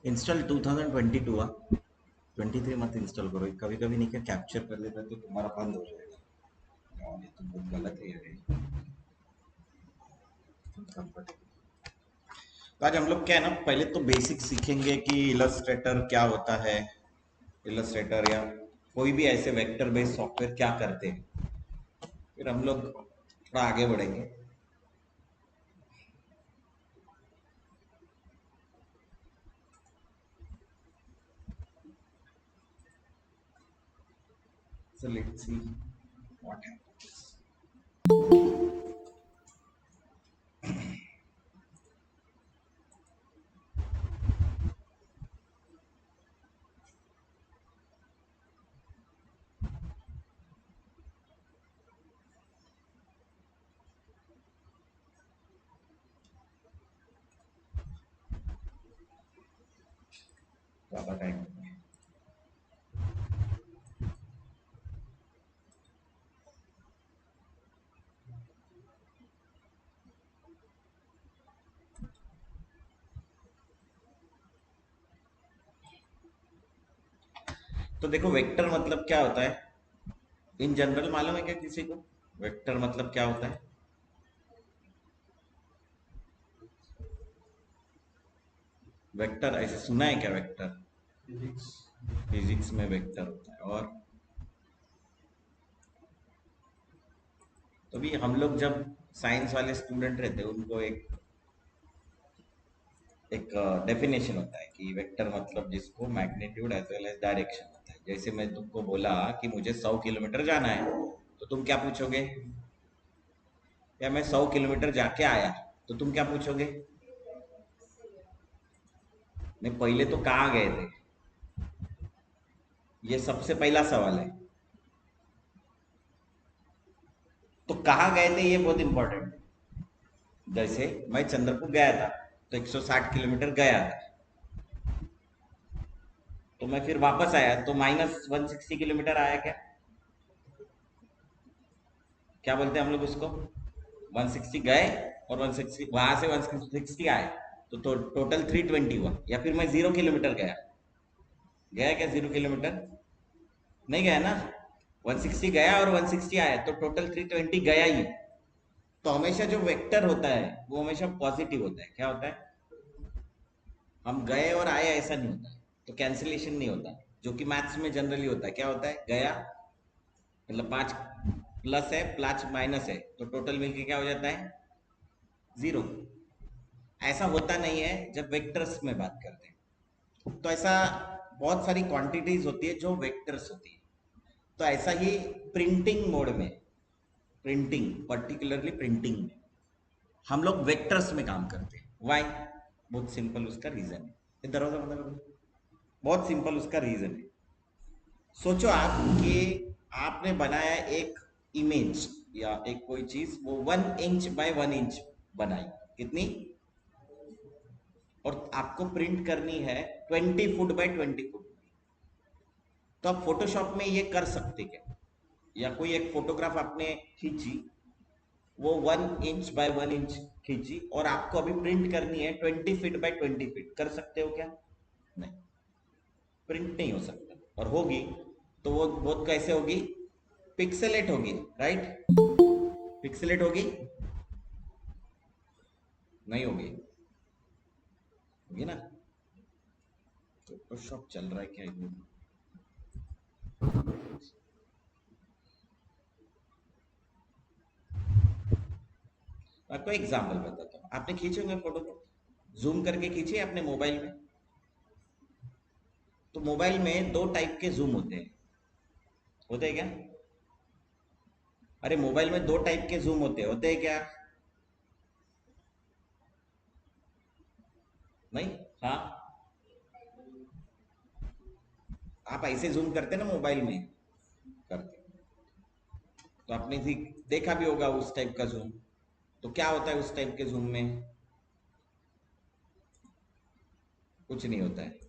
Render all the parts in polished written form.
Install 2022 हुआ। 23 मत install करो, कभी कभी नहीं क्या कैप्चर कर लेता है तो तुम्हारा बंद हो जाएगा। और ये तो बहुत गलत है ये। तो आज हम लोग क्या है ना, पहले तो बेसिक सीखेंगे कि इलस्ट्रेटर क्या होता है, इलस्ट्रेटर या कोई भी ऐसे वेक्टर बेस्ड सॉफ्टवेयर क्या करते हैं। फिर हम लोग थोड़ा आगे बढ़ेंगे। So let's see what happens. ज्यादा टाइम। तो देखो वेक्टर मतलब क्या होता है, इन जनरल मालूम है क्या किसी को वेक्टर मतलब क्या होता है? वेक्टर ऐसे सुना है क्या वेक्टर? फिजिक्स में वेक्टर होता है। और तो भी हम लोग जब साइंस वाले स्टूडेंट रहते हैं उनको एक एक डेफिनेशन होता है कि वेक्टर मतलब जिसको magnitude as well as direction होता है। जैसे मैं तुमको बोला कि मुझे 100 किलोमीटर जाना है, तो तुम क्या पूछोगे? या मैं 100 किलोमीटर जाके आया, तो तुम क्या पूछोगे? नहीं, पहले तो कहाँ गए थे, ये सबसे पहला सवाल है। तो कहाँ गए थे ये बहुत इंपॉर्टेंट है। जैसे मैं चंद्रपुर गया था, तो 160 किलोमीटर गया था। तो मैं फिर वापस आया तो माइनस 160 किलोमीटर आया क्या? क्या बोलते हैं हम लोग उसको? 160 गए और 160 वहां से 160 आए, तो टोटल 320 हुआ। या फिर मैं 0 किलोमीटर गया, गया क्या 0 किलोमीटर? नहीं गया ना। 160 गया और 160 आया तो टोटल 320 गया ही। तो हमेशा जो वेक्टर होता है वो हमेशा पॉजिटिव होता है। क्या होता है? हम गए और आए ऐसा नहीं होता है, तो कैंसिलेशन नहीं होता, जो कि मैथ्स में जनरली होता है। क्या होता है? गया मतलब 5 प्लस है, 5 माइनस है, तो टोटल मिलके क्या हो जाता है? 0। ऐसा होता नहीं है जब वेक्टर्स में बात करते हैं। तो ऐसा बहुत सारी क्वांटिटीज होती है जो वेक्टर्स होती है। तो ऐसा ही प्रिंटिंग मोड में, प्रिंटिंग पर्टिकुलरली प्रिंटिंग में हम लोग वेक्टर्स में काम करते हैं। वाई? बहुत सिंपल उसका रीजन है। ये दरवाजा बंद कर दो। बहुत सिंपल उसका रीजन है। सोचो आप कि आपने बनाया एक इमेज या एक कोई चीज, वो 1 इंच बाय 1 इंच बनाई। कितनी? और आपको प्रिंट करनी है 20 फुट बाय 20 फुट। तो आप फोटोशॉप में ये कर सकते क्या? या कोई एक फोटोग्राफ आपने खींची, वो 1 इंच बाय 1 इंच खींची और आपको अभी प्रिंट करनी है 20 फीट बाय 20 फीट, कर सकते हो क्या? नहीं, प्रिंट नहीं हो सकता। और होगी तो वो बहुत कैसे होगी? पिक्सेलेट होगी, राइट? पिक्सेलेट होगी? नहीं होगी, होगी ना? फोटोशॉप चल रहा है क्या ये? आपको एग्जांपल बताता हूँ। आपने खींचे होंगे फोटो को, जूम करके खींचे अपने मोबाइल में। तो मोबाइल में दो टाइप के जूम होते हैं, होते हैं क्या? अरे मोबाइल में दो टाइप के जूम होते हैं क्या? नहीं? हाँ, आप ऐसे जूम करते ना मोबाइल में, करते। तो आपने देखा भी होगा उस टाइप का जूम। तो क्या होता है उस टाइप के जूम में? कुछ नहीं होता है।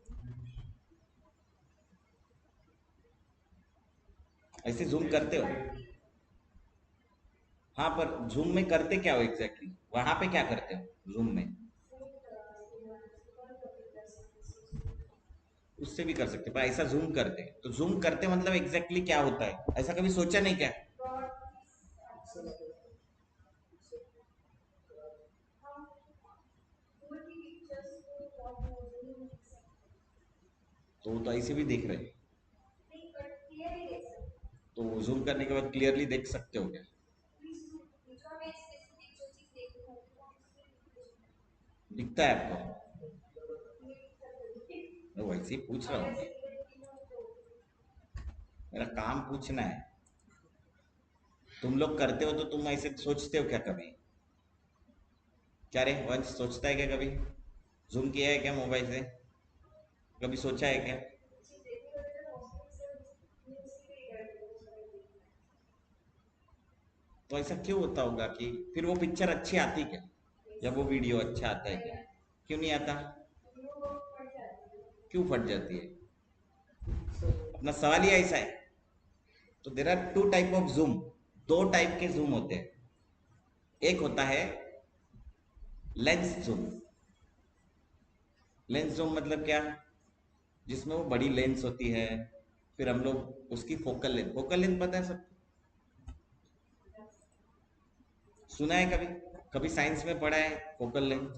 ऐसे जूम करते हो? हाँ, पर जूम में करते क्या हो एग्जैक्टली वहां पे क्या करते हो जूम में? उससे भी कर सकते हैं, पर ऐसा जूम करते हैं तो जूम करते मतलब एग्जैक्टली क्या होता है, ऐसा कभी सोचा नहीं क्या? तो वो तो ऐसे भी देख रहे हैं, तो जूम करने के बाद क्लियरली देख सकते हो क्या? दिखता है आपको? मैं वैसे ही पूछ रहा हूँ, मेरा काम पूछना है। तुम लोग करते हो तो तुम ऐसे सोचते हो क्या कभी? क्या रे वंश, सोचता है क्या कभी? जूम किया है क्या मोबाइल से? कभी सोचा है क्या? तो ऐसा क्यों होता होगा कि फिर वो पिक्चर अच्छी आती क्या, या वो वीडियो अच्छा आता है क्या? क्यों नहीं आता? क्यों फट जाती है? अपना सवाल ही ऐसा है। तो there are two type of zoom, दो टाइप के जूम होते हैं। एक होता है लेंस जूम। लेंस जूम मतलब क्या? जिसमें वो बड़ी लेंस होती है, फिर हम लोग उसकी फोकल लेंथ पता है सब? सुना है कभी? कभी साइंस में पढ़ा है फोकल लेंथ?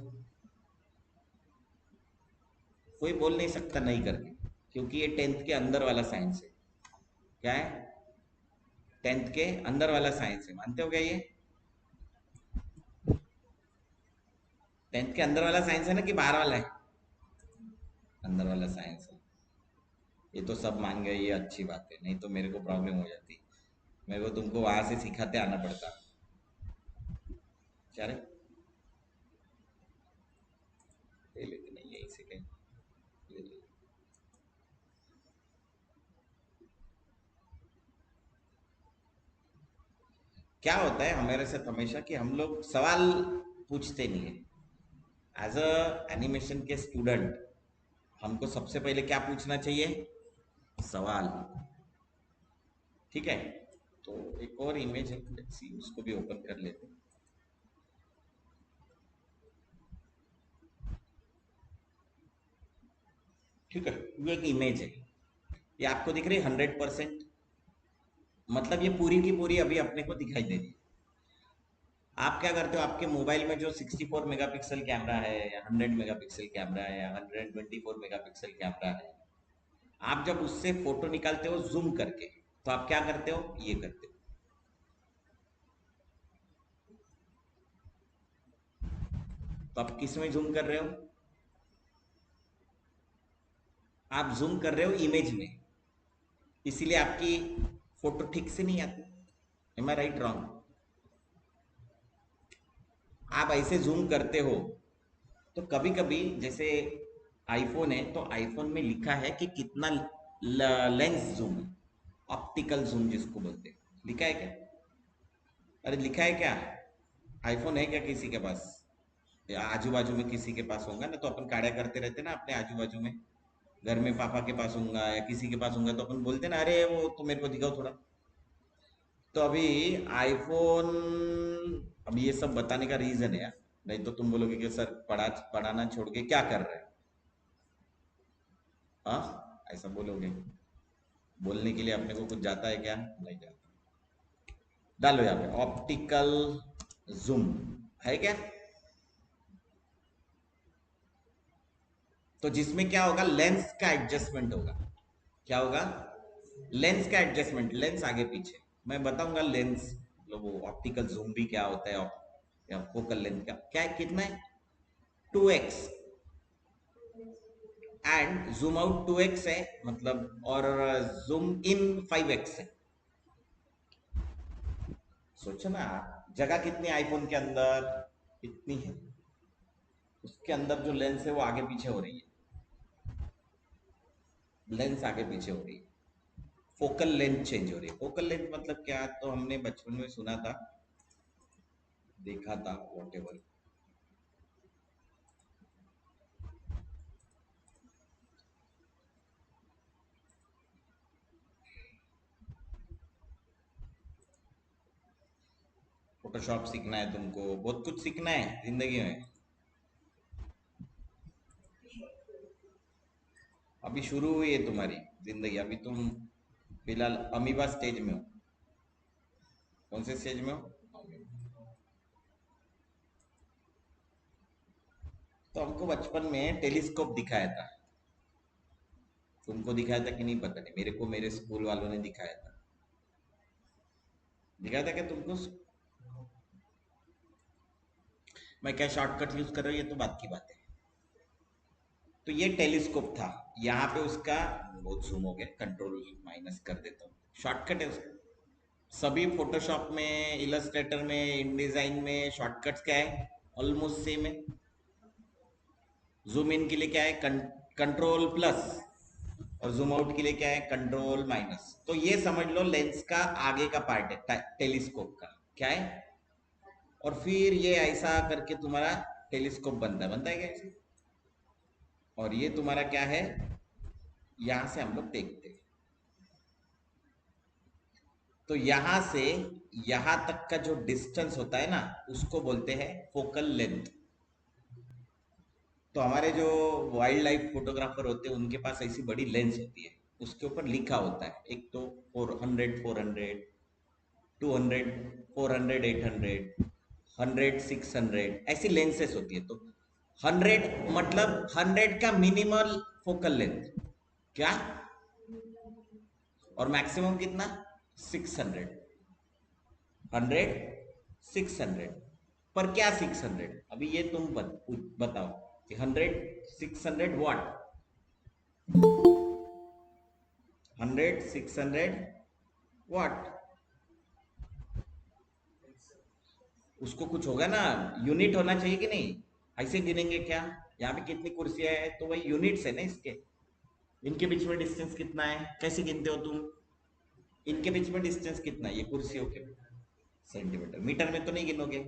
कोई बोल नहीं सकता नहीं करके, क्योंकि ये टेंथ के अंदर वाला साइंस है। क्या है? टेंथ के अंदर वाला साइंस है, मानते हो क्या ये? टेंथ के अंदर वाला साइंस है ना, कि बाहर वाला है? अंदर वाला साइंस है। ये तो सब मान गए, ये अच्छी बात है, नहीं तो मेरे को प्रॉब्लम हो जाती। मेरे को तुमको वहां से सिखाते आना पड़ता। क्या रे? ले लेते नहीं यहीं से कहीं, ले ले। क्या होता है हमारे साथ हमेशा कि हम लोग सवाल पूछते नहीं है। एज अ एनिमेशन के स्टूडेंट हमको सबसे पहले क्या पूछना चाहिए? सवाल। ठीक है। तो एक और इमेज है, लेट्स सी, उसको भी ओपन कर लेते हैं। ठीक है, वो एक इमेज है, ये आपको दिख रही है 100%। मतलब ये पूरी की पूरी अभी अपने को दिखाई दे रही है। आप क्या करते हो, आपके मोबाइल में जो 64 मेगापिक्सल कैमरा है, या 100 मेगापिक्सल कैमरा है, या 124 मेगापिक्सल कैमरा है, आप जब उससे फोटो निकालते हो जूम करके, तो आप क्या करते हो, ये करते हो। तो आप किस में जूम कर रहे हो? आप जूम कर रहे हो इमेज में, इसीलिए आपकी फोटो ठीक से नहीं आती। एम आई राइट रॉन्ग? आप ऐसे जूम करते हो, तो कभी कभी जैसे आईफोन है, तो आईफोन में लिखा है कि कितना लेंस जूम है, ऑप्टिकल जूम जिसको बोलते हैं, लिखा है क्या? अरे लिखा है क्या? आईफोन है क्या किसी के पास? या आजू बाजू में किसी के पास होगा ना, तो अपन काढ़ा करते रहते ना अपने आजू बाजू में। घर में पापा के पास होगा या किसी के पास होगा, तो अपन बोलते ना, अरे वो तो मेरे को दिखाओ थोड़ा। तो अभी आईफोन, अभी ये सब बताने का रीजन है यार, नहीं तो तुम बोलोगे कि सर पढ़ाना छोड़ के क्या कर रहे हैं। हाँ, ऐसा बोलोगे? बोलने के लिए अपने को कुछ जाता है क्या? नहीं जाता। डालो यहाँ पे ऑप्टिकल जूम, है क्या? तो जिसमें क्या होगा, लेंस का एडजस्टमेंट होगा। क्या होगा? लेंस का एडजस्टमेंट, लेंस आगे पीछे। मैं बताऊंगा लेंस मतलब वो ऑप्टिकल जूम भी क्या होता है, या फोकल लेंथ का क्या है, कितना है, 2x। And zoom out 2x है मतलब, और जूम इन 5x है। सोचो ना आप, जगह कितनी आईफोन के अंदर, इतनी है। उसके अंदर जो लेंस है वो आगे पीछे हो रही है, लेंस आगे पीछे हो रही है, फोकल लेंथ चेंज हो रही है। फोकल लेंथ मतलब क्या, तो हमने बचपन में सुना था, देखा था, वॉट एवर। फोटोशॉप सीखना है तुमको, बहुत कुछ सीखना है जिंदगी में। अभी शुरू हुई है तुम्हारी जिंदगी, अभी तुम फिलहाल अमीबा स्टेज में हो। कौन से स्टेज में हो? तो हमको बचपन में टेलीस्कोप दिखाया था। तुमको दिखाया था कि नहीं पता नहीं, मेरे को मेरे स्कूल वालों ने दिखाया था। दिखाया था क्या तुमको? मैं क्या शॉर्टकट यूज कर रहा हूँ, ये तो बात की बात है। तो ये टेलीस्कोप था। यहाँ पे उसका बहुत जूम हो गया, कंट्रोल माइनस कर देता हूँ। शॉर्टकट है उसका। सभी फोटोशॉप में, इलस्ट्रेटर में, इन डिजाइन में शॉर्टकट्स क्या है? ऑलमोस्ट सेम है। जूम इन के लिए क्या है? Control plus. और जूम आउट के लिए क्या है? Control minus. तो ये समझ लो लेंस का आगे का पार्ट है टेलीस्कोप का। क्या है? और फिर ये ऐसा करके तुम्हारा टेलीस्कोप बनता है क्या ऐसे? और ये तुम्हारा क्या है? यहां से हम लोग देखते हैं। तो यहां से यहां तक का जो डिस्टेंस होता है ना, उसको बोलते हैं फोकल लेंथ। तो हमारे जो वाइल्ड लाइफ फोटोग्राफर होते हैं उनके पास ऐसी बड़ी लेंस होती है। उसके ऊपर लिखा होता है, एक तो 400 400, 200 400 800, 100 600, ऐसी लेंसेस होती है। तो 100 मतलब 100 का मिनिमल फोकल लेंथ क्या, और मैक्सिमम कितना? 600। 100 600। पर क्या 600? अभी ये तुम बताओ कि 100 600 वॉट। 100 600 वॉट। उसको कुछ होगा ना, यूनिट होना चाहिए कि नहीं? ऐसे गिनेंगे क्या? यहाँ पे कितनी कुर्सियां हैं तो वही यूनिट्स है ना इसके। इनके बीच में डिस्टेंस कितना है, कैसे गिनते हो तुम? इनके बीच में डिस्टेंस कितना है ये कुर्सियों के? सेंटीमीटर। मीटर में तो नहीं गिनोगे?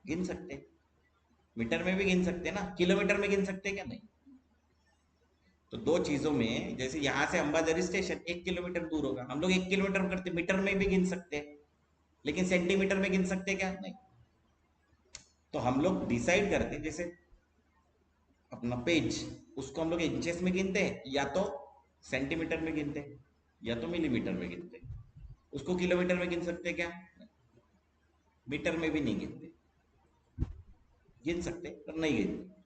गिन सकते। मीटर में भी गिन सकते हैं ना, किलोमीटर में गिन सकते हैं क्या? नहीं। तो दो चीजों में, जैसे यहां से अंबाझरी स्टेशन 1 किलोमीटर दूर होगा, हम लोग 1 किलोमीटर करते, मीटर में भी गिन सकते हैं। लेकिन सेंटीमीटर में गिन सकते हैं क्या? नहीं। तो हम लोग डिसाइड करते हैं, जैसे अपना पेज, उसको हम लोग इंचेस में गिनते हैं या तो सेंटीमीटर में गिनते हैं या तो मिलीमीटर में गिनते हैं। उसको किलोमीटर में गिन सकते हैं क्या? मीटर में भी नहीं गिनते। गिन सकते पर नहीं गिनते।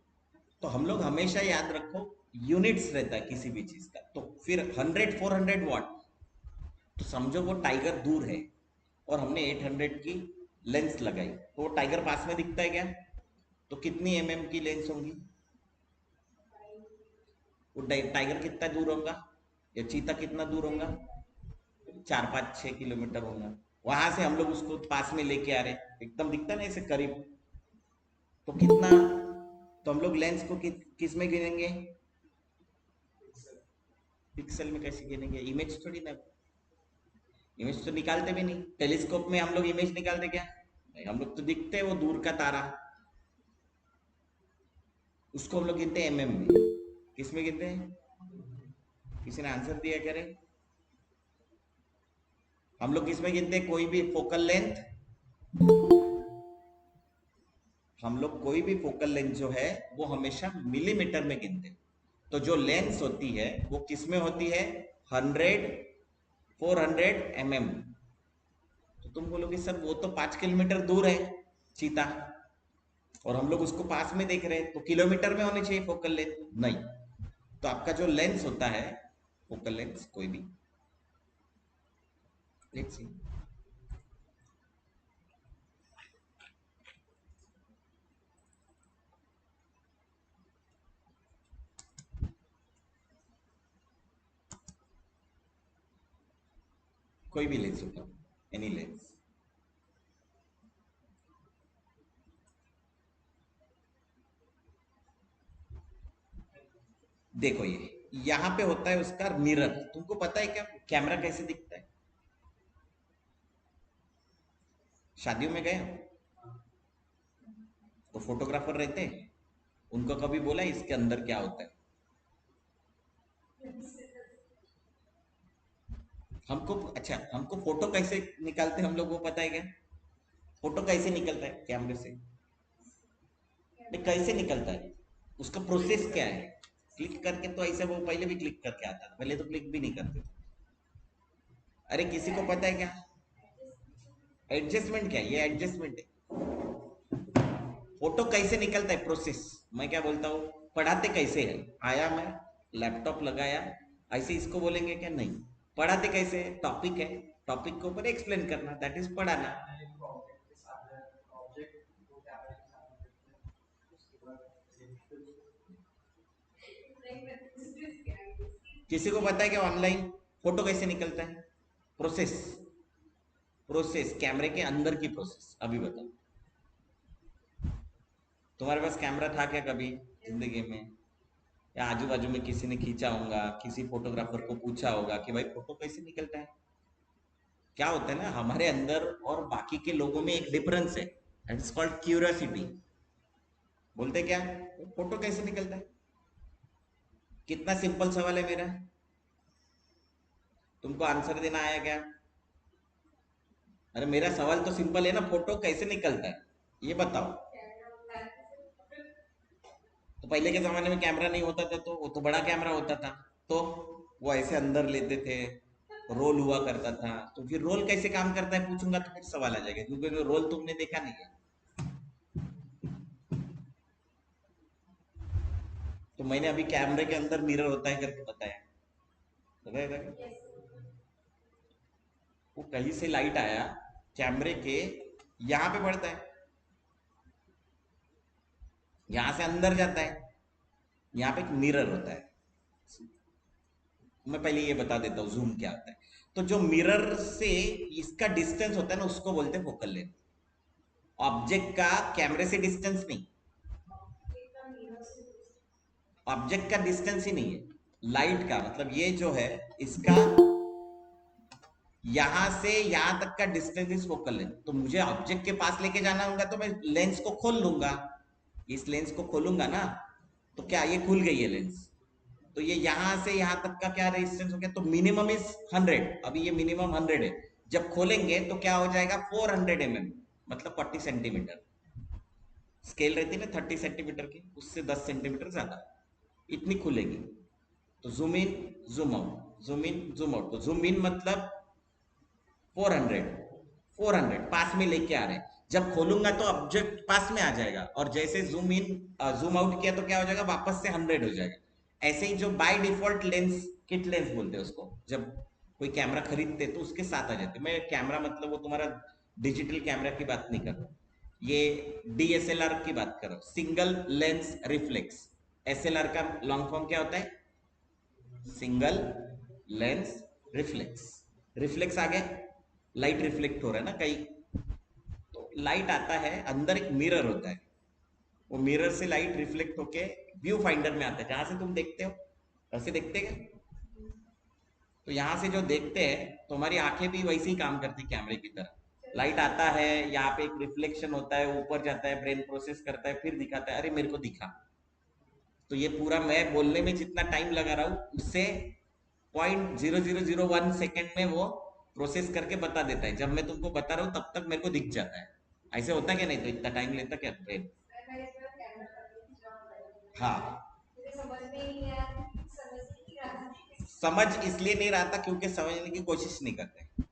तो हम लोग हमेशा याद रखो, यूनिट्स रहता है किसी भी चीज का। तो फिर 100 400 वॉट, तो समझो वो टाइगर दूर है और हमने 800 की लेंस लगाई, तो वो टाइगर पास में दिखता है क्या? तो कितनी की लेंस होंगी? वो टाइगर कितना दूर होगा, या चीता कितना दूर होगा? 4 5 6 किलोमीटर होगा। वहां से हम लोग उसको पास में लेके आ रहे, एकदम दिखता ना ऐसे करीब। तो कितना? तो हम लोग लेंस को किस में गिनेंगे? पिक्सल में कैसे गिनेंगे? इमेज थोड़ी ना। इमेज तो निकालते भी नहीं, टेलीस्कोप में हम लोग इमेज निकालते क्या? नहीं, हम लोग तो दिखते हैं वो दूर का तारा। उसको हम लोग गिनते हैं में। किस में गिनते हैं? किसी ने आंसर दिया करे? हम लोग किस में गिनते हैं कोई भी फोकल लेंथ? हम लोग कोई भी फोकल लेंथ जो है वो हमेशा मिलीमीटर में गिनते हैं। तो जो लेंस होती है वो किस में होती है? 100 400 तो तुम बोलोगे सर वो तो 5 किलोमीटर दूर है चीता, और हम लोग उसको पास में देख रहे हैं, तो किलोमीटर में होने चाहिए फोकल लेंथ। नहीं। तो आपका जो लेंस होता है, फोकल लेंस कोई भी, लेट्स सी, कोई भी लेंस होगा, एनी लेंस। देखो ये यहाँ पे होता है उसका मिरर। तुमको पता है क्या कैमरा कैसे दिखता है? शादियों में गए हो तो फोटोग्राफर रहते हैं, उनको कभी बोला है इसके अंदर क्या होता है? हमको अच्छा, हमको फोटो कैसे निकालते हैं हम लोग वो पता है क्या? फोटो कैसे निकलता है कैमरे से? नहीं, कैसे निकलता है? उसका प्रोसेस क्या है? क्लिक करके तो ऐसे वो पहले भी क्लिक करके आता था, पहले तो क्लिक भी नहीं करते थे। अरे किसी को पता है क्या एडजस्टमेंट क्या है? ये एडजस्टमेंट है। फोटो कैसे निकलता है प्रोसेस, मैं क्या बोलता हूँ, पढ़ाते कैसे है? आया मैं, लैपटॉप लगाया, ऐसे इसको बोलेंगे क्या? नहीं। पढ़ाते कैसे है? टॉपिक है, टॉपिक के ऊपर एक्सप्लेन करना, दैट इज पढ़ाना। किसी को पता है कि ऑनलाइन फोटो कैसे निकलता है? प्रोसेस, प्रोसेस कैमरे के अंदर की प्रोसेस अभी बताओ। तुम्हारे पास कैमरा था क्या कभी जिंदगी में? या आजू बाजू में किसी ने खींचा होगा, किसी फोटोग्राफर को पूछा होगा कि भाई फोटो कैसे निकलता है? क्या होता है ना, हमारे अंदर और बाकी के लोगों में एक डिफरेंस है, इट्स कॉल्ड क्यूरियोसिटी। बोलते क्या, फोटो कैसे निकलता है? कितना सिंपल सवाल है मेरा, तुमको आंसर देना आया क्या? अरे मेरा सवाल तो सिंपल है ना, फोटो कैसे निकलता है ये बताओ। तो पहले के जमाने में कैमरा नहीं होता था तो वो तो बड़ा कैमरा होता था, तो वो ऐसे अंदर लेते थे, रोल हुआ करता था। तो फिर रोल कैसे काम करता है पूछूंगा तो फिर सवाल आ जाएगा, क्योंकि रोल तुमने देखा नहीं है। तो मैंने अभी कैमरे के अंदर मिरर होता है करके बताया, बताया था क्या? वो कहीं से लाइट आया कैमरे के, यहाँ पे पड़ता है, यहाँ से अंदर जाता है, यहाँ पे एक मिरर होता है। मैं पहले ये बता देता हूँ जूम क्या होता है। तो जो मिरर से इसका डिस्टेंस होता है ना, उसको बोलते हैं फोकल लेंथ। ऑब्जेक्ट का कैमरे से डिस्टेंस नहीं, ऑब्जेक्ट का डिस्टेंस ही नहीं है, लाइट का मतलब ये जो है इसका, यहां से यहां तक का डिस्टेंस इज फोकल लेंथ। तो मुझे ऑब्जेक्ट के पास लेके जाना होगा तो मैं लेंस को खोल लूंगा, इस लेंस को खोलूंगा ना, तो क्या ये खुल गई है लेंस? तो ये यहां से यहां तक का क्या रेजिस्टेंस हो गया, तो मिनिमम इज 100, अभी ये मिनिमम 100 है। जब खोलेंगे तो क्या हो जाएगा 400 mm, मतलब 40 सेंटीमीटर। स्केल रहती है ना 30 सेंटीमीटर की, उससे 10 सेंटीमीटर ज्यादा, इतनी खुलेगी। तो zoom in, zoom out, zoom in, zoom out. तो जूम इन मतलब 400, 400 पास में लेके आ रहे हैं। जब खोलूंगा तो ऑब्जेक्ट पास में आ जाएगा, और जैसे जूम इन जूम आउट किया तो क्या हो जाएगा, वापस से 100 हो जाएगा। ऐसे ही जो by default lens, kit lens बोलते हैं उसको, जब कोई कैमरा खरीदते तो उसके साथ आ जाते। मैं कैमरा मतलब वो तुम्हारा डिजिटल कैमरा की बात नहीं कर रहा, ये डीएसएलआर की बात कर रहा हूँ, सिंगल लेंस रिफ्लेक्स। एसएलआर का लॉन्ग फॉर्म क्या होता है? Single lens reflex. रिफ्लेक्स आ गया, लाइट रिफ्लेक्ट हो रहा है ना कहीं, तो लाइट आता है, अंदर एक मिरर होता है, वो मिरर से लाइट रिफ्लेक्ट होके व्यू फाइंडर में आता है, जहां से तुम देखते हो। ऐसे देखते हैं क्या? तो यहाँ से जो देखते हैं तो हमारी आंखें भी वैसे ही काम करती है कैमरे की तरह। लाइट आता है, यहाँ पे एक रिफ्लेक्शन होता है, ऊपर जाता है, ब्रेन प्रोसेस करता है, फिर दिखाता है, अरे मेरे को दिखा। तो ये पूरा मैं बोलने में जितना टाइम लगा रहा हूँ उससे 0.0001 सेकेंड में वो प्रोसेस करके बता देता है। जब मैं तुमको बता रहा हूँ तब तक मेरे को दिख जाता है। ऐसे होता क्या? नहीं तो इतना टाइम लेता क्या ब्रेन? हाँ, समझ इसलिए नहीं रहा था क्योंकि समझने की कोशिश नहीं करते।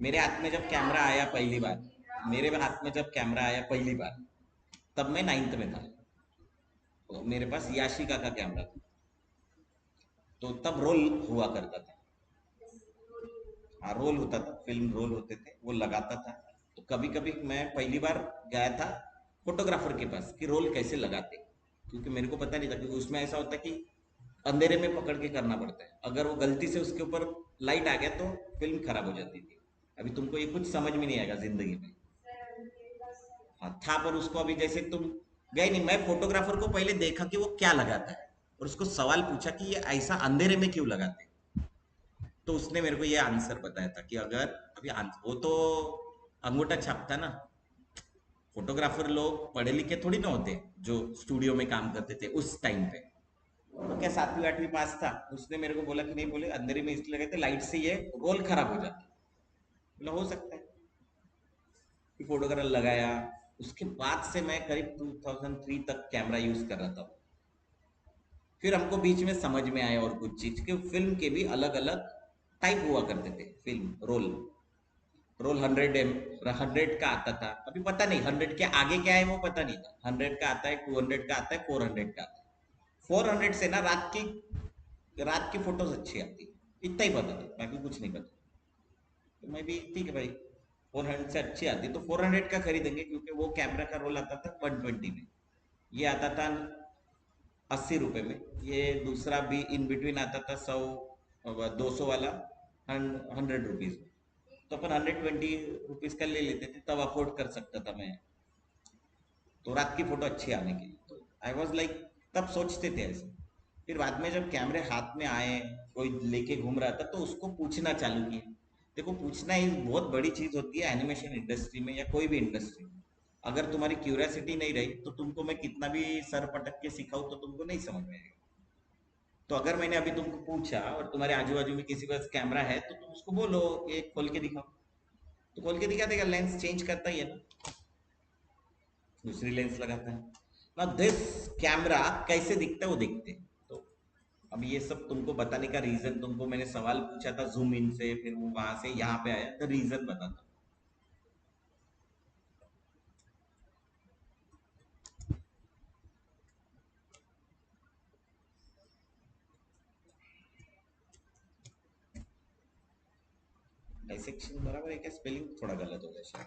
मेरे हाथ में जब कैमरा आया पहली बार, मेरे हाथ में जब कैमरा आया पहली बार, तब मैं 9th में था। तो मेरे पास याशिका का कैमरा था, तो तब रोल हुआ करता था। हाँ रोल होता था, फिल्म रोल होते थे, वो लगाता था। तो कभी कभी मैं पहली बार गया था फोटोग्राफर के पास कि रोल कैसे लगाते, क्योंकि मेरे को पता नहीं था, क्योंकि उसमें ऐसा होता है कि अंधेरे में पकड़ के करना पड़ता है, अगर वो गलती से उसके ऊपर लाइट आ गया तो फिल्म खराब हो जाती थी। अभी तुमको ये कुछ समझ में नहीं आएगा जिंदगी में। हाँ था, पर उसको अभी जैसे तुम गए नहीं, मैं फोटोग्राफर को पहले देखा कि वो क्या लगाता है, और उसको सवाल पूछा कि ये ऐसा अंधेरे में क्यों लगाते हैं। तो उसने मेरे को ये आंसर बताया था कि अगर अभी वो तो अंगूठा छाप था ना, फोटोग्राफर लोग पढ़े लिखे थोड़ी ना होते जो स्टूडियो में काम करते थे उस टाइम पे। तो क्या 7वीं 8वीं पास था, उसने मेरे को बोला कि नहीं, बोले अंधेरे में इसलिए लगाते लाइट से ये रोल खराब हो जाता। बोला हो सकता है, कि फोटोग्राफर लगाया। उसके बाद से मैं करीब 2003 तक कैमरा यूज कर रहा था। फिर हमको बीच में समझ में आया और कुछ चीज कि फिल्म के भी अलग अलग टाइप हुआ करते थे। फिल्म रोल रोल 100 का आता था। अभी पता नहीं 100 के आगे क्या है वो पता नहीं था। 100 का आता है, 200 का आता है, 400 का आता है। 400 से ना रात की फोटोज अच्छी आती, इतना ही पता था, बाकी कुछ नहीं पता। तो मैं भी ठीक है भाई, 400 से अच्छी आती तो 400 का खरीदेंगे, क्योंकि वो कैमरा का रोल आता था 120 में, ये आता था 80 रुपए में। ये दूसरा भी इन बिटवीन आता था 100 200 वाला 100 रुपीज में। तो अपन 120 रुपीज का ले लेते थे, तब अफोर्ड कर सकता था मैं। तो रात की फोटो अच्छी आने के लिए तो आई वॉज लाइक, तब सोचते थे ऐसे। फिर बाद में जब कैमरे हाथ में आए, कोई लेके घूम रहा था तो उसको पूछना चालू किया। देखो, पूछना एक बहुत बड़ी चीज होती है एनिमेशन इंडस्ट्री में या कोई भी इंडस्ट्री में। अगर तुम्हारी क्यूरियोसिटी नहीं रही तो तुमको मैं कितना भी सर पटक के सिखाऊं तो तुमको नहीं समझ में आएगा। तो अगर मैंने अभी तुमको पूछा और तुम्हारे आजू बाजू में किसी के पास कैमरा है तो तुम उसको बोलो ये खोल के दिखाओ, तो खोल के दिखा देगा। लेंस चेंज करता ही है ना, दूसरी लेंस लगाता है ना। दिस कैमरा कैसे दिखता है वो देखते हैं। तो अब ये सब तुमको बताने का रीजन, तुमको मैंने सवाल पूछा था जूम इन से, फिर वो वहां से यहाँ पे आया, तो रीजन बताता हूँ। डाइसेक्शन बराबर है क्या? स्पेलिंग थोड़ा गलत हो गया शायद।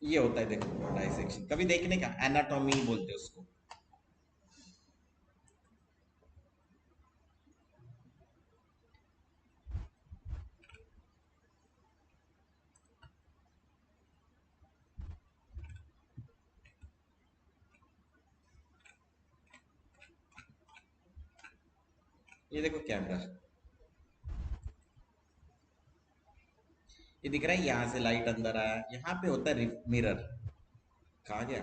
ये होता है, देखो डाइसेक्शन कभी देखने का, एनाटॉमी बोलते हैं उसको। ये देखो कैमरा, ये दिख रहा है, यहाँ से लाइट अंदर आया, यहाँ पे होता है मिरर। कहा गया?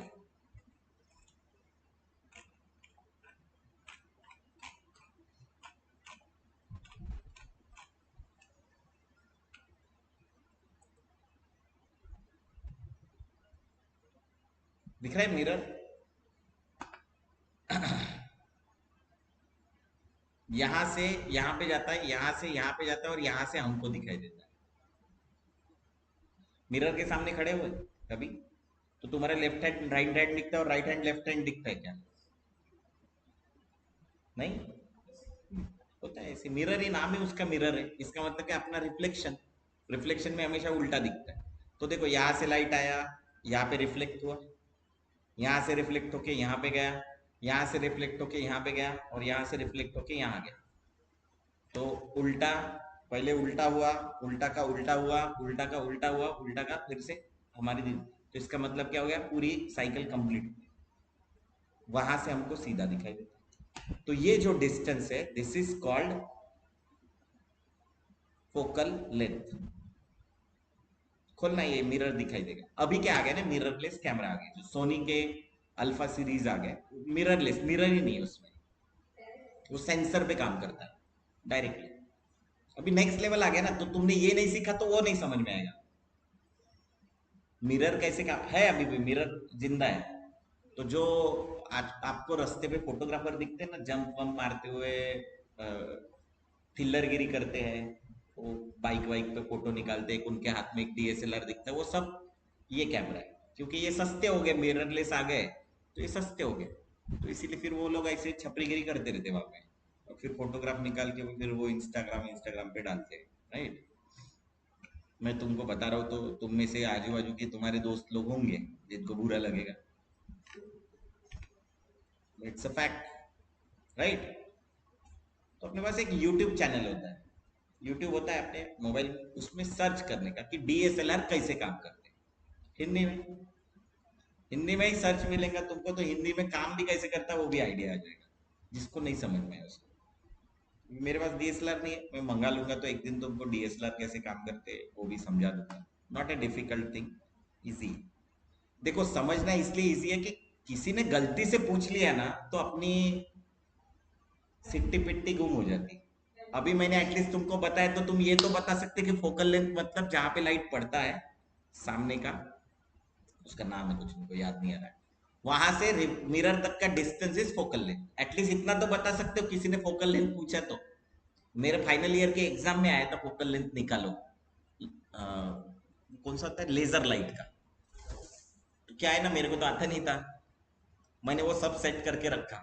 दिख रहा है मिरर? यहाँ से यहाँ पे जाता है, यहाँ से यहाँ पे जाता है, और यहाँ से हमको दिखाई देता है। मिरर के सामने खड़े हुए कभी तो तुम्हारे लेफ्ट हैंड राइट हैंड दिखता है और राइट हैंड लेफ्ट हैंड दिखता है क्या? नहीं होता है ऐसे। मिरर ही नाम है उसका, मिरर है, इसका मतलब कि अपना रिफ्लेक्शन। रिफ्लेक्शन में हमेशा उल्टा दिखता है। तो देखो, यहाँ से लाइट आया, यहाँ पे रिफ्लेक्ट हुआ, यहाँ से रिफ्लेक्ट होके यहाँ पे गया, यहाँ से रिफ्लेक्ट होके यहाँ पे गया, और यहाँ से रिफ्लेक्ट होके यहाँ गया। तो उल्टा, पहले उल्टा हुआ, उल्टा का उल्टा हुआ, उल्टा का उल्टा हुआ, उल्टा का फिर से हमारी दिन। तो इसका मतलब क्या हो गया? पूरी साइकिल कंप्लीट। वहां से हमको सीधा दिखाई देता है। तो ये जो डिस्टेंस है, this is called focal length. खोलना, ये मिरर दिखाई देगा। अभी क्या आ गया ना, मिररलेस कैमरा आ गया, जो सोनी के अल्फा सीरीज आ गया। मिररलेस, मिरर ही नहीं है उसमें, वो सेंसर पे काम करता है डायरेक्टली। अभी नेक्स्ट लेवल आ गया ना, तो तुमने ये नहीं सीखा तो वो नहीं समझ में आएगा। मिरर कैसे काम है, अभी भी मिरर जिंदा है। तो जो आज आपको रास्ते पे फोटोग्राफर दिखते हैं ना, जंप वंप मारते हुए, थिल्लरगिरी करते हैं, वो बाइक वाइक पे फोटो निकालते हैं, उनके हाथ में एक डीएसएलआर दिखता है, वो सब ये कैमरा है। क्योंकि ये सस्ते हो गए, मिररलेस आ गए, तो ये सस्ते हो गए। तो इसीलिए फिर वो लोग ऐसे छपरीगिरी करते रहते वहां पे, और फिर फोटोग्राफ निकाल के वो फिर वो इंस्टाग्राम इंस्टाग्राम पे डालते हैं। राइट? मैं तुमको बता रहा हूँ तो तुम में से आजू बाजू के तुम्हारे दोस्त लोग होंगे जिनको बुरा लगेगा। It's a fact. राइट? तो अपने पास एक यूट्यूब चैनल होता है, यूट्यूब होता है अपने मोबाइल में, उसमें सर्च करने का कि डीएसएलआर कैसे काम करते हैं। हिंदी में, हिंदी में ही सर्च मिलेगा तुमको, तो हिंदी में काम भी कैसे करता है वो भी आइडिया आ जाएगा, जिसको नहीं समझ में है उसको। मेरे पास डीएसएलआर नहीं है, मैं मंगा लूंगा तो एक दिन तुमको डीएसएलआर कैसे काम करते हैं वो भी समझा दूंगा। Not a difficult thing, easy. देखो, समझना इसलिए इजी है कि किसी ने गलती से पूछ लिया ना, तो अपनी सिट्टी पिट्टी गुम हो जाती। अभी मैंने एटलीस्ट तुमको बताया, तो तुम ये तो बता सकते कि फोकल लेंथ मतलब जहां पे लाइट पड़ता है सामने का, उसका नाम है कुछ, मुझको याद नहीं आ रहा है। वहां से मिरर तक का distance is focal length. At least इतना तो बता सकते हो, किसी ने फोकल लेंथ पूछा तो। मेरे फाइनल ईयर के एग्जाम में आया था फोकल लेंथ निकालो, कौन सा होता है, लेजर लाइट का। तो क्या है ना, मेरे को तो आता नहीं था, मैंने वो सब सेट करके रखा।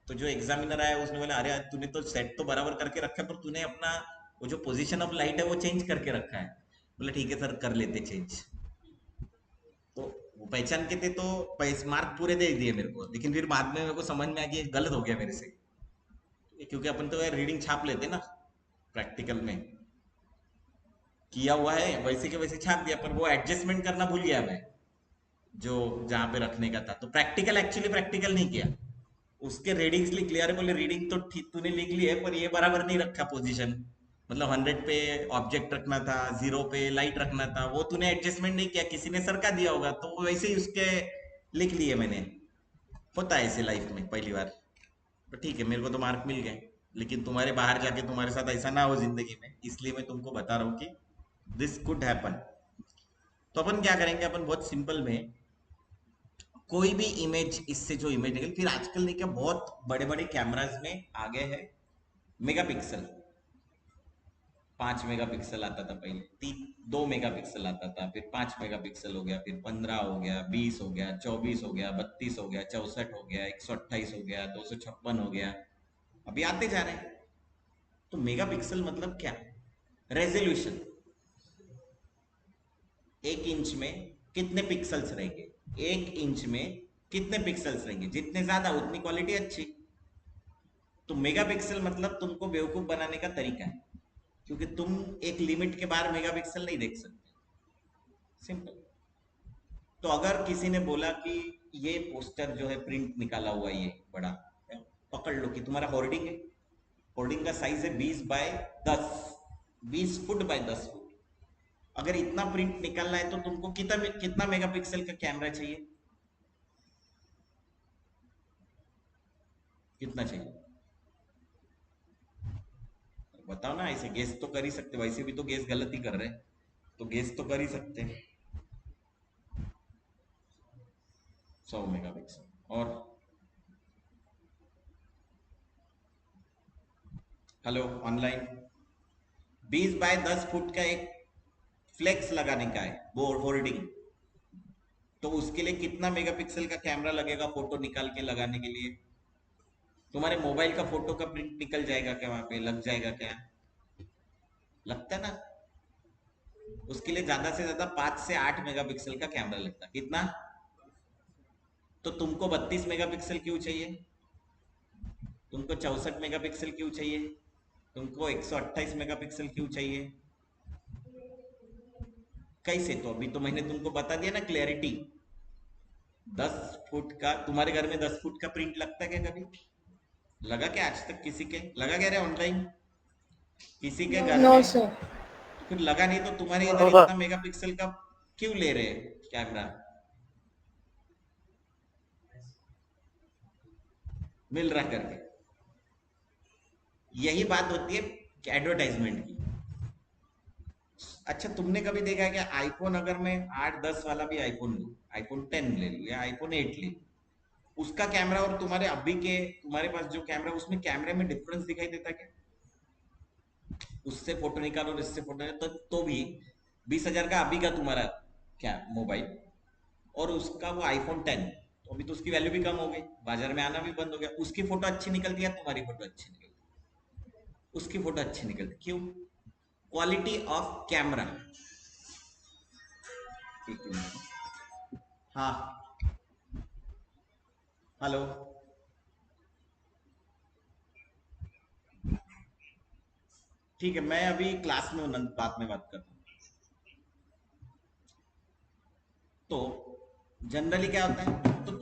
तो जो एग्जामिनर आया उसने बोला, अरे तूने तो सेट तो बराबर करके रखा है, पर तूने अपना वो जो पोजीशन ऑफ लाइट है वो चेंज करके रखा है। बोला ठीक है सर, कर लेते चेंज। तो वो पहचान के थे, तो मार्क पूरे दे दिए मेरे को, लेकिन फिर बाद में मेरे को समझ में आ गया गलत हो गया मेरे से, क्योंकि अपन तो रीडिंग छाप लेते ना प्रैक्टिकल में, किया हुआ है वैसे के वैसे छाप दिया, पर वो एडजस्टमेंट करना भूल गया मैं, जो जहाँ पे रखने का था। तो प्रैक्टिकल, एक्चुअली प्रैक्टिकल नहीं किया, उसके रीडिंग्स लिख लिया। अरे बोले रीडिंग तो ठीक तूने लिख ली है, पर ये बराबर नहीं रखा पोजीशन। मतलब 100 पे ऑब्जेक्ट रखना था, 0 पे लाइट रखना था, वो तूने एडजस्टमेंट नहीं किया, किसी ने सरका दिया होगा, तो वो वैसे ही उसके लिख लिए मैंने। होता है ऐसे लाइफ में पहली बार। तो ठीक है, मेरे को तो मार्क मिल गए, लेकिन तुम्हारे बाहर जाके तुम्हारे साथ ऐसा ना हो जिंदगी में, इसलिए मैं तुमको बता रहा हूँ कि दिस कुड हैपन। तो अपन क्या करेंगे, अपन बहुत सिंपल में कोई भी इमेज, इससे जो इमेज निकल, फिर आजकल नहीं क्या बहुत बड़े बड़े कैमराज में आ गए हैं मेगापिक्सल। 5 मेगापिक्सल आता था पहले, 2 मेगापिक्सल आता था, फिर 5 मेगापिक्सल हो गया, फिर 15 हो गया, 20 हो गया, 24 हो गया, 32 हो गया, 64 हो गया, 128 हो गया, 256 हो गया, अभी आते जा रहे हैं। तो मेगापिक्सल मतलब क्या, रेजोल्यूशन। 1 इंच में कितने पिक्सल्स रहेंगे, 1 इंच में कितने पिक्सल्स रहेंगे, जितने ज्यादा उतनी क्वालिटी अच्छी। तो मेगापिक्सल मतलब तुमको बेवकूफ बनाने का तरीका है, क्योंकि तुम एक लिमिट के बाहर मेगापिक्सल नहीं देख सकते, सिंपल। तो अगर किसी ने बोला कि ये पोस्टर जो है प्रिंट निकाला हुआ ये बड़ा, पकड़ लो कि तुम्हारा होर्डिंग है, होर्डिंग का साइज है 20 बाय 10, 20 फुट बाय 10 फुट। अगर इतना प्रिंट निकालना है तो तुमको कितना कितना मेगापिक्सल का कैमरा चाहिए, कितना चाहिए बताओ ना। ऐसे गेस तो कर ही सकते, वैसे भी तो गेस गलत ही कर रहे हैं, तो गेस तो कर ही सकते हैं। 100 मेगापिक्सल। और हेलो ऑनलाइन, 20 बाय 10 फुट का एक फ्लेक्स लगाने का है बोर्ड होल्डिंग, तो उसके लिए कितना मेगापिक्सल का कैमरा लगेगा फोटो निकाल के लगाने के लिए। तुम्हारे मोबाइल का फोटो का प्रिंट निकल जाएगा क्या, वहां पे लग जाएगा क्या, लगता है ना। उसके लिए ज्यादा से ज्यादा 5 से 8 मेगापिक्सल का कैमरा लगता है, कितना। तो तुमको 32 मेगापिक्सल क्यों चाहिए, तुमको 64 मेगापिक्सल क्यों चाहिए, तुमको 128 मेगापिक्सल क्यों चाहिए, कैसे। तो अभी तो मैंने तुमको बता दिया ना क्लैरिटी। 10 फुट का, तुम्हारे घर में 10 फुट का प्रिंट लगता है क्या कभी, लगा क्या आज तक किसी के, लगा क्या रे ऑनलाइन, किसी के घर नो में। सर। तो फिर लगा नहीं तो तुम्हारे इधर होगा। इतना मेगापिक्सल का क्यों ले रहे कैमरा, मिल रहा करके। यही बात होती है एडवर्टाइजमेंट की। अच्छा तुमने कभी देखा है कि आईफोन, अगर मैं 8-10 वाला भी आईफोन लूँ, आईफोन 10 ले लूँ या आईफोन 8 ले लूँ, उसका कैमरा और तुम्हारे अभी के तुम्हारे पास जो कैमरा, उसमें कैमरे में डिफरेंस दिखाई देता क्या, उससे फोटो निकालो और इससे फोटो निकालो, तो भी 20,000 का अभी का तुम्हारा क्या मोबाइल, और उसका वो आईफोन 10, तो अभी तो उसकी वैल्यू भी कम हो गई, बाजार में आना भी बंद हो गया। उसकी फोटो अच्छी निकलती है, तुम्हारी फोटो अच्छी निकलती है, उसकी फोटो अच्छी निकलती, क्यों, क्वालिटी ऑफ कैमरा। एक मिनट। हाँ हेलो, ठीक है, मैं अभी क्लास में हूँ, बाद में बात करता हूँ। तो जनरली क्या होता है, तो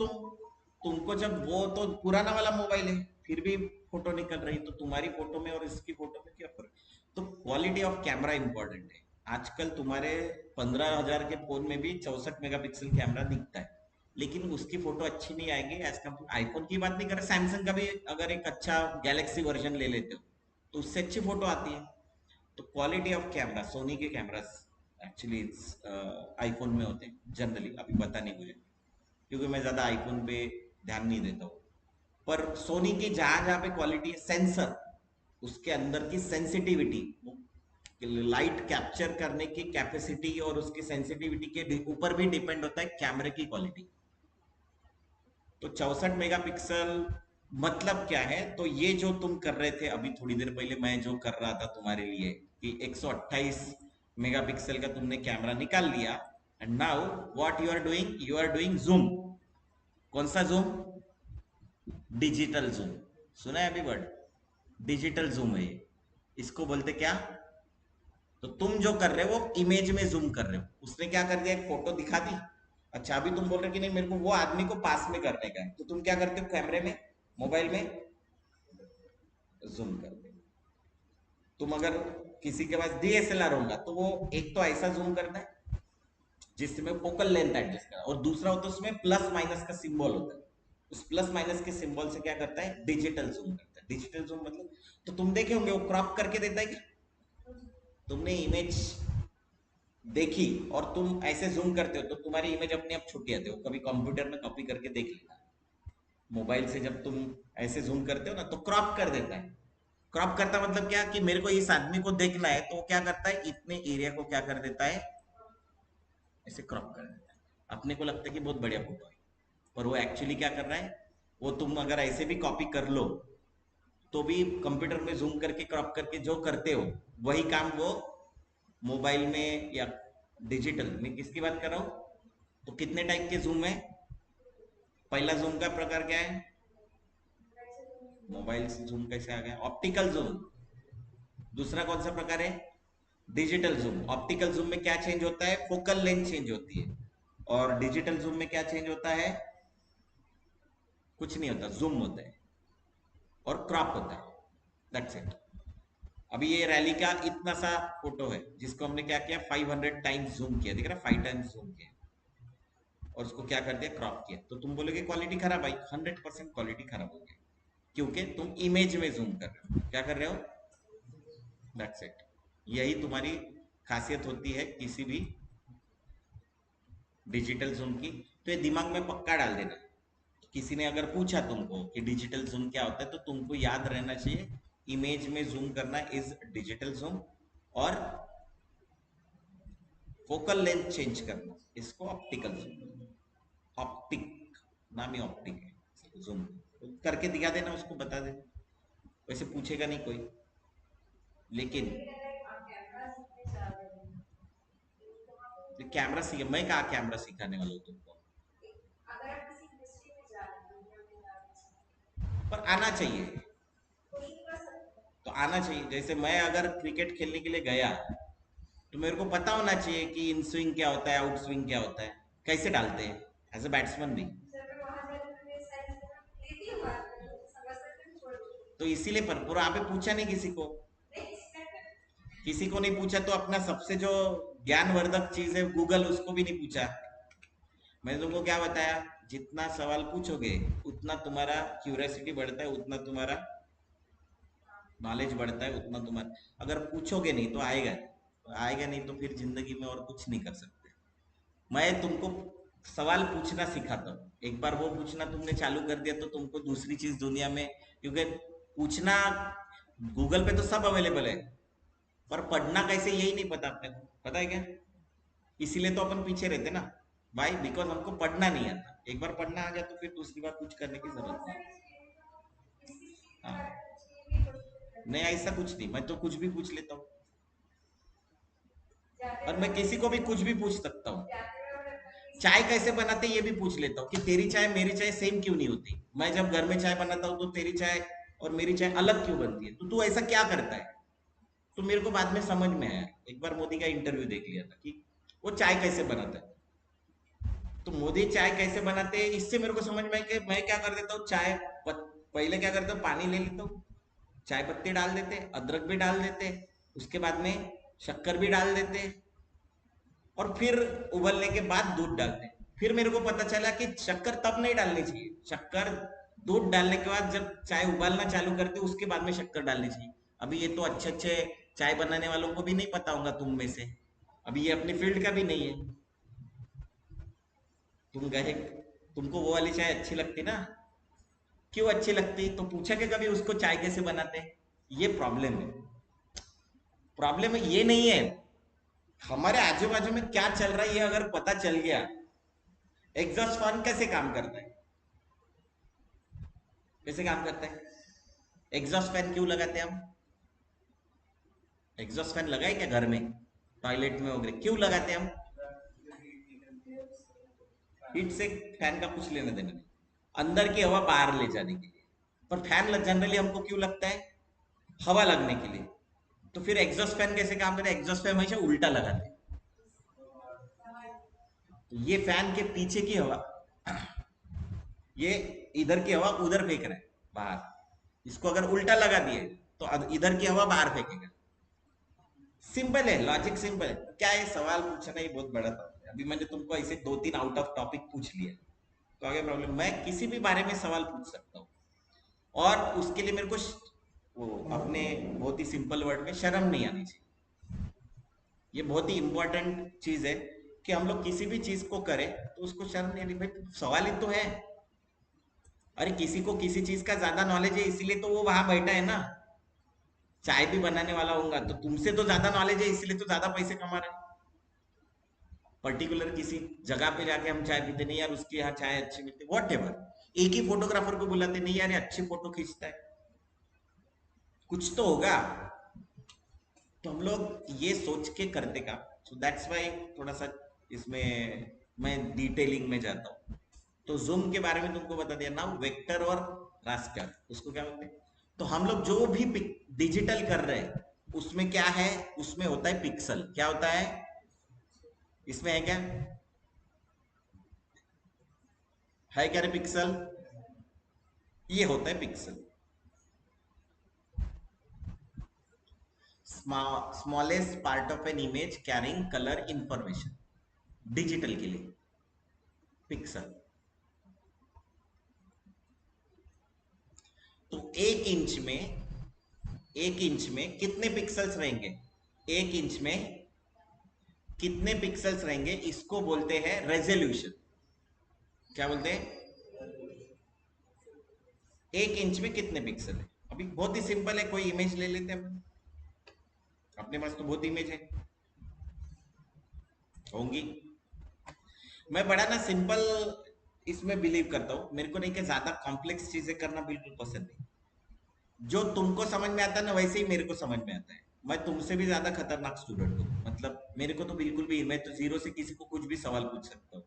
तुमको जब वो तो पुराना वाला मोबाइल है, फिर भी फोटो निकल रही, तो तुम्हारी फोटो में और इसकी फोटो में क्या फर्क। तो क्वालिटी ऑफ कैमरा इंपॉर्टेंट है। आजकल तुम्हारे 15,000 के फोन में भी 64 मेगापिक्सल कैमरा दिखता है, लेकिन उसकी फोटो अच्छी नहीं आएगी एज कम्पेयर। आईफोन की बात नहीं कर रहे, सैमसंग का भी अगर एक अच्छा गैलेक्सी वर्जन ले लेते हो तो उससे अच्छी फोटो आती है। तो क्वालिटी ऑफ कैमरा, सोनी के कैमरास एक्चुअली आईफोन में होते हैं जनरली, अभी पता नहीं मुझे, क्योंकि मैं ज्यादा आईफोन पे ध्यान नहीं देता हूँ। पर सोनी की जहां जहां पे क्वालिटी है, सेंसर, उसके अंदर की सेंसिटिविटी, लाइट कैप्चर करने की कैपेसिटी और उसकी सेंसिटिविटी के ऊपर भी डिपेंड होता है कैमरे की क्वालिटी। तो 64 मेगापिक्सल मतलब क्या है? तो ये जो तुम कर रहे थे अभी थोड़ी देर पहले, मैं जो कर रहा था तुम्हारे लिए कि 128 मेगापिक्सल का तुमने कैमरा निकाल लिया, and now what you are doing, you are doing zoom. कौन सा जूम? Digital zoom. सुना है अभी वर्ड? डिजिटल जूम है ये। इसको बोलते क्या? तो तुम जो कर रहे हो वो इमेज में जूम कर रहे हो। उसने क्या कर दिया, एक फोटो दिखा दी। अच्छा, अभी तुम बोल रहे हो कि नहीं मेरे को वो आदमी को पास में करने का है, तो तुम क्या करते हो, कैमरे में, मोबाइल में जूम करते हो। तुम अगर किसी के पास डीएसएलआर होगा तो वो एक तो ऐसा जूम करता है जिसमें फोकल लेंथ एडजस्ट करता है, और दूसरा होता है उसमें प्लस माइनस का सिंबल होता है। उस प्लस माइनस के सिंबल से क्या करता है, डिजिटल जूम करता है। डिजिटल जूम मतलब, तो तुम देखे होंगे वो क्रॉप करके देता है क्या? तुमने इमेज देखी और तुम ऐसे जूम करते हो तो तुम्हारी इमेज अपने आप छूट जाती हो। कभी कंप्यूटर में कॉपी करके देख लेना, मोबाइल से जब तुम ऐसे जूम करते हो ना तो क्रॉप कर देता है। क्रॉप करता मतलब क्या, कि मेरे को इस आदमी को देखना है तो वो क्या करता है, इतने एरिया को क्या कर देता है, ऐसे क्रॉप कर देता है। अपने को लगता है कि बहुत बढ़िया फोटो है, पर वो एक्चुअली क्या कर रहा है, वो तुम अगर ऐसे भी कॉपी कर लो तो भी कंप्यूटर में जूम करके क्रॉप करके जो करते हो वही काम वो मोबाइल में या डिजिटल में, किसकी बात कर रहा हूं? तो कितने टाइप के जूम है? पहला जूम का प्रकार क्या है? मोबाइल से जूम कैसे आ गया? Optical zoom. दूसरा कौन सा प्रकार है? Digital zoom. ऑप्टिकल जूम में क्या चेंज होता है, फोकल लेंथ चेंज होती है। और डिजिटल जूम में क्या चेंज होता है? कुछ नहीं होता, जूम होता है और क्रॉप होता है, दैट्स इट। अभी ये रैली का इतना सा फोटो है जिसको हमने क्या किया, 500 टाइम्स जूम किया, दिख रहा है, 5 टाइम्स जूम किया और उसको क्या कर दिया, क्रॉप किया। तो तुम बोलोगे क्वालिटी खराब आई, 100% क्वालिटी खराब हो गई, क्योंकि तुम इमेज में जूम कर रहे हो। क्या कर रहे हो? That's it. यही तुम्हारी खासियत होती है किसी भी डिजिटल जूम की। तो ये दिमाग में पक्का डाल देना। किसी ने अगर पूछा तुमको कि डिजिटल जूम क्या होता है, तो तुमको याद रहना चाहिए, इमेज में जूम करना इज डिजिटल जूम, और फोकल लेंथ चेंज करना इसको ऑप्टिकल जूम। ऑप्टिक, नाम ही ऑप्टिक है जूम। तो करके दिखा देना, उसको बता देना, वैसे पूछेगा नहीं कोई। लेकिन कैमरा सीख, मैं कहा कैमरा सिखाने वाला हूँ तुमको, पर आना चाहिए। तो आना चाहिए, जैसे मैं अगर क्रिकेट खेलने के लिए गया तो मेरे को पता होना चाहिए कि इन स्विंग क्या होता है, आउट स्विंग क्या होता है, कैसे डालते हैं, एज अ बैट्समैन भी। तो इसीलिए पर आप पूछा नहीं किसी को, किसी को नहीं पूछा, तो अपना सबसे जो ज्ञानवर्धक चीज है गूगल, उसको भी नहीं पूछा। मैंने तुमको क्या बताया, जितना सवाल पूछोगे उतना तुम्हारा क्यूरियोसिटी बढ़ता है, उतना तुम्हारा नॉलेज बढ़ता है, उतना तुम्हारा, अगर पूछोगे नहीं तो आएगा नहीं, आएगा नहीं तो फिर जिंदगी में और कुछ नहीं कर सकते। मैं तुमको सवाल पूछना सिखाता हूँ, एक बार वो पूछना तुमने चालू कर दिया तो तुमको दूसरी चीज दुनिया में, क्योंकि पूछना गूगल पे तो सब अवेलेबल है, पर पढ़ना कैसे यही नहीं पता अपने को, पता है क्या? इसीलिए तो अपन पीछे रहते ना भाई, बिकॉज हमको पढ़ना नहीं आता। एक बार पढ़ना आ गया तो फिर दूसरी बार कुछ करने की जरूरत नहीं। हाँ, नहीं ऐसा कुछ नहीं, मैं तो कुछ भी पूछ लेता हूँ, और मैं किसी को भी कुछ भी पूछ सकता हूँ। चाय कैसे बनाते ये भी पूछ लेता हूँ, कि तेरी चाय मेरी चाय सेम क्यों नहीं होती। मैं जब घर में चाय बनाता हूँ तो तेरी चाय और मेरी चाय अलग क्यों बनती है, तो तू ऐसा क्या करता है। तो मेरे को बाद में समझ में आया, एक बार मोदी का इंटरव्यू देख लिया था कि वो चाय कैसे बनाता है। तो मोदी चाय कैसे बनाते हैं इससे मेरे को समझ में आया कि मैं क्या कर देता हूँ, पहले क्या करता हूँ, पानी ले लेता हूँ, चाय पत्ती डाल देते, अदरक भी डाल देते, उसके बाद में शक्कर भी डाल देते, और फिर उबलने के बाद दूध डालते। फिर मेरे को पता चला कि शक्कर तब नहीं डालनी चाहिए, शक्कर दूध डालने के बाद जब चाय उबालना चालू करते उसके बाद में शक्कर डालनी चाहिए। अभी ये तो अच्छे अच्छे चाय बनाने वालों को भी नहीं पता होगा तुम में से, अभी ये अपनी फील्ड का भी नहीं है। तुम गए तुमको वो वाली चाय अच्छी लगती ना? क्यों अच्छी लगती? तो पूछा कि कभी उसको चाय कैसे बनाते हैं? ये प्रॉब्लम है। प्रॉब्लम ये नहीं है, हमारे आजू बाजू में क्या चल रहा है ये अगर पता चल गया। एग्जॉस्ट फैन कैसे काम करता है? कैसे काम करता है? एग्जॉस्ट फैन क्यों लगाते हैं हम? एग्जॉस्ट फैन लगाए क्या घर में, टॉयलेट में वगैरह क्यों लगाते हैं हम? हीट से फैन का कुछ लेना देना नहीं, अंदर की हवा बाहर ले जाने के लिए। पर फैन जनरली हमको क्यों लगता है? हवा लगने के लिए। तो फिर एग्जॉस्ट फैन कैसे काम करता है? एग्जॉस्ट फैन हमेशा उल्टा लगाते हैं। तो ये फैन के पीछे की हवा, ये इधर की हवा उधर फेंक रहा है बाहर। इसको अगर उल्टा लगा दिए तो इधर की हवा बाहर फेंकेगा। सिंपल है, लॉजिक सिंपल है। क्या है, सवाल पूछना ही बहुत बड़ा था। अभी मैंने तुमको ऐसे दो तीन आउट ऑफ टॉपिक पूछ लिया, तो आगे प्रॉब्लम। मैं किसी भी बारे में सवाल पूछ सकता हूँ, और उसके लिए मेरे को वो अपने बहुत ही सिंपल वर्ड में शर्म नहीं आनी चाहिए। ये बहुत ही इंपॉर्टेंट चीज है कि हम लोग किसी भी चीज को करें तो उसको शर्म नहीं आनी। भाई सवाल ही तो है। अरे किसी को किसी चीज का ज्यादा नॉलेज है इसीलिए तो वो वहां बैठा है ना। चाय भी बनाने वाला होगा तो तुमसे तो ज्यादा नॉलेज है, इसलिए तो ज्यादा पैसे कमा रहे हैं। पर्टिकुलर किसी जगह पे जाके हम चाय पीते नहीं यार, उसके यहाँ चाय अच्छी मिलती, वॉट एवर। एक ही फोटोग्राफर को बुलाते नहीं यार ये अच्छी फोटो खींचता है, कुछ तो होगा। तो हम लोग ये सोच के करते का। सो दैट्स वाई थोड़ा सा इसमें मैं डिटेलिंग में जाता हूँ। तो जूम के बारे में तुमको बता दिया ना, वेक्टर और रास्टर उसको क्या बोलते हैं। तो हम लोग जो भी डिजिटल कर रहे हैं उसमें क्या है, उसमें होता है पिक्सल। क्या होता है इसमें? है क्या? है क्या रे पिक्सल? ये होता है pixel. Smallest part of an image carrying colour information, digital के लिए पिक्सल। तो एक इंच में कितने पिक्सल्स रहेंगे? एक इंच में कितने पिक्सल्स रहेंगे इसको बोलते हैं रेजोल्यूशन। क्या बोलते हैं? एक इंच में कितने पिक्सल है। अभी बहुत ही सिंपल है, कोई इमेज ले लेते हैं अपने पास तो बहुत इमेज है होंगी। मैं बड़ा ना सिंपल इसमें बिलीव करता हूँ। मेरे को नहीं कि ज्यादा कॉम्प्लेक्स चीजें करना बिल्कुल पसंद नहीं। जो तुमको समझ में आता है ना वैसे ही मेरे को समझ में आता है। मैं तुमसे भी ज्यादा खतरनाक स्टूडेंट हूँ, मतलब मेरे को तो बिल्कुल भी, मैं तो जीरो से किसी को कुछ भी सवाल पूछ सकता हूँ।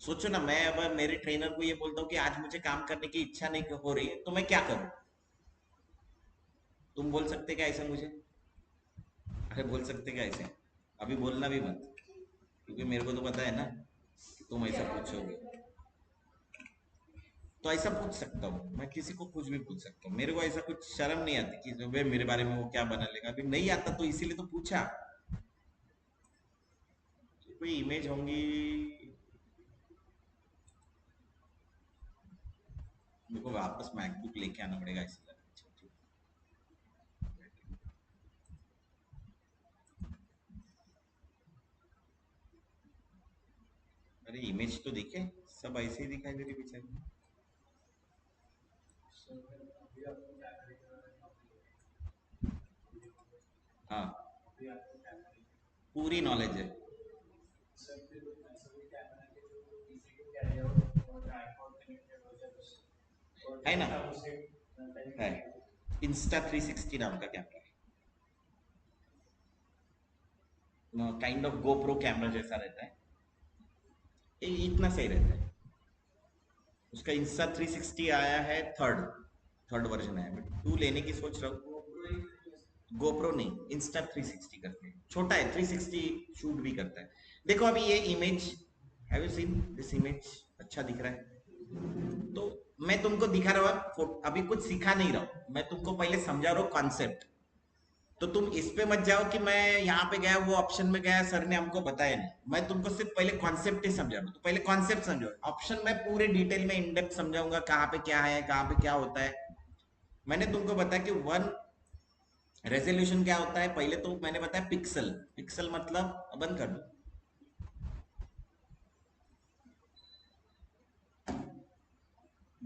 सोचो ना, मैं अब मेरे ट्रेनर को ये बोलता हूँ कि आज मुझे काम करने की इच्छा नहीं हो रही है तो मैं क्या करूँ? तुम बोल सकते क्या ऐसे मुझे? अरे बोल सकते क्या ऐसे? अभी बोलना भी मत, क्योंकि मेरे को तो पता है ना कि तुम ऐसा पूछोगे। तो ऐसा पूछ सकता हूँ, मैं किसी को कुछ भी पूछ सकता हूँ। मेरे को ऐसा कुछ शर्म नहीं आती कि वे मेरे बारे में वो क्या बना लेगा। अभी नहीं आता तो इसीलिए तो पूछा। तो कोई इमेज होंगी, मेरे को वापस मैकबुक लेके आना पड़ेगा इसलिए। अरे इमेज तो दिखे, सब ऐसे ही दिखाई दे रही बेचारी। हाँ, पूरी नॉलेज है। है ना? है। इंस्टा 360 नाम का कैमरा है, काइंड ऑफ गोप्रो कैमरा जैसा रहता है। ये इतना सही रहता है। उसका इंस्टा 360 आया है, थर्ड थर्ड वर्जन है। बट टू लेने की सोच रहा हूँ। गोप्रो नहीं, इंस्टा 360 करते हैं, छोटा है 360, शूट भी करता है। देखो अभी ये image, have you seen this image? अच्छा दिख रहा है तो मैं तुमको दिखा रहा हूँ। अभी कुछ सिखा नहीं रहा हूँ, मैं तुमको पहले समझा रहा हूँ कॉन्सेप्ट। तो तुम इस पे मत जाओ कि मैं यहाँ पे गया वो ऑप्शन में गया सर ने हमको बताया नहीं। मैं तुमको सिर्फ पहले कॉन्सेप्ट ही समझा रहा हूँ, तो पहले कॉन्सेप्ट समझो। ऑप्शन में पूरे डिटेल में इन डेप्थ समझाऊंगा, कहाँ पे क्या है, कहाँ पे क्या होता है। मैंने तुमको बताया कि वन रेजोल्यूशन क्या होता है। पहले तो मैंने बताया पिक्सल। पिक्सल मतलब, बंद कर दो।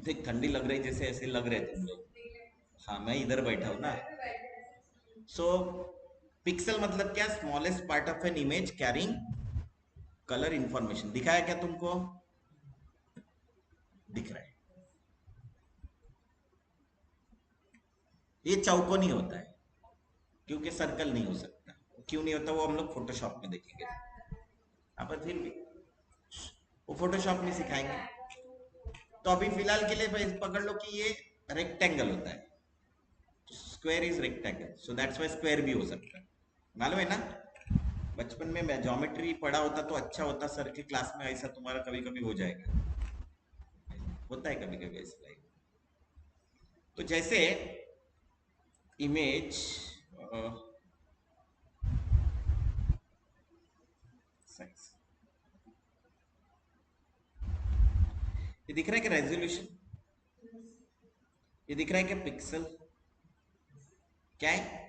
देख ठंडी लग रही जैसे ऐसे लग रहे तुम लोग। हाँ मैं इधर बैठा हूँ ना। सो पिक्सल मतलब क्या? Smallest part of an image carrying colour information. दिखाया क्या तुमको? दिख रहा है। ये चौकोनी होता है क्योंकि सर्कल नहीं हो सकता। क्यों नहीं होता वो हम लोग फोटोशॉप में देखेंगे। पर फिर भी वो फोटोशॉप में सिखाएंगे। तो अभी फिलहाल के लिए पकड़ लो कि ये रेक्टेंगल होता है। Square is rectangle, so that's why square भी हो सकता है। मालूम है ना? बचपन में मैं ज्योमेट्री पढ़ा होता तो अच्छा होता, सर की क्लास में ऐसा तुम्हारा कभी कभी हो जाएगा। होता है कभी कभी ऐसा लाइक। तो जैसे इमेज साइज, ये दिख रहा है क्या रेजोल्यूशन? ये दिख रहा है क्या पिक्सल? क्या है?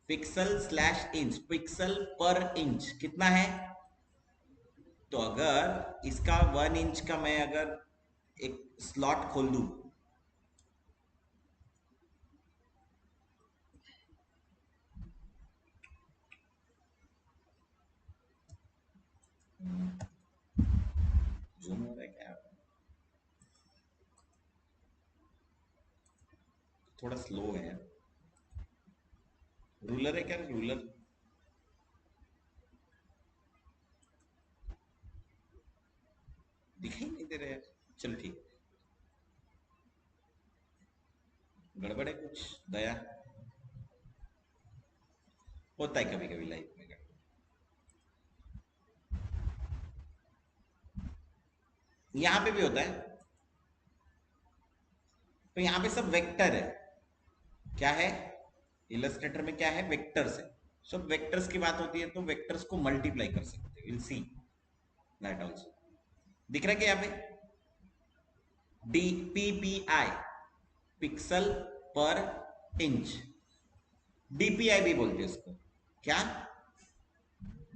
पिक्सल स्लैश इंच, पिक्सल पर इंच कितना है? तो अगर इसका 1 इंच का मैं अगर एक स्लॉट खोल दूं, जूम हो रहा है क्या? थोड़ा स्लो है। रूलर है क्या? रूलर दिखाई नहीं दे रहा है। चलो ठीक है। गड़बड़ है कुछ? दया होता है कभी कभी लाइफ में। यहाँ पे भी होता है। तो यहाँ पे सब वेक्टर है। क्या है? इलस्ट्रेटर में क्या है? वेक्टर्स है। सब वेक्टर्स की बात होती है तो वेक्टर्स को मल्टीप्लाई कर सकते हैं। Will see that also. दिख रहा है क्या यहाँ पे? D P P I, pixel पर इंच। डीपीआई भी बोलते हैं इसको। क्या?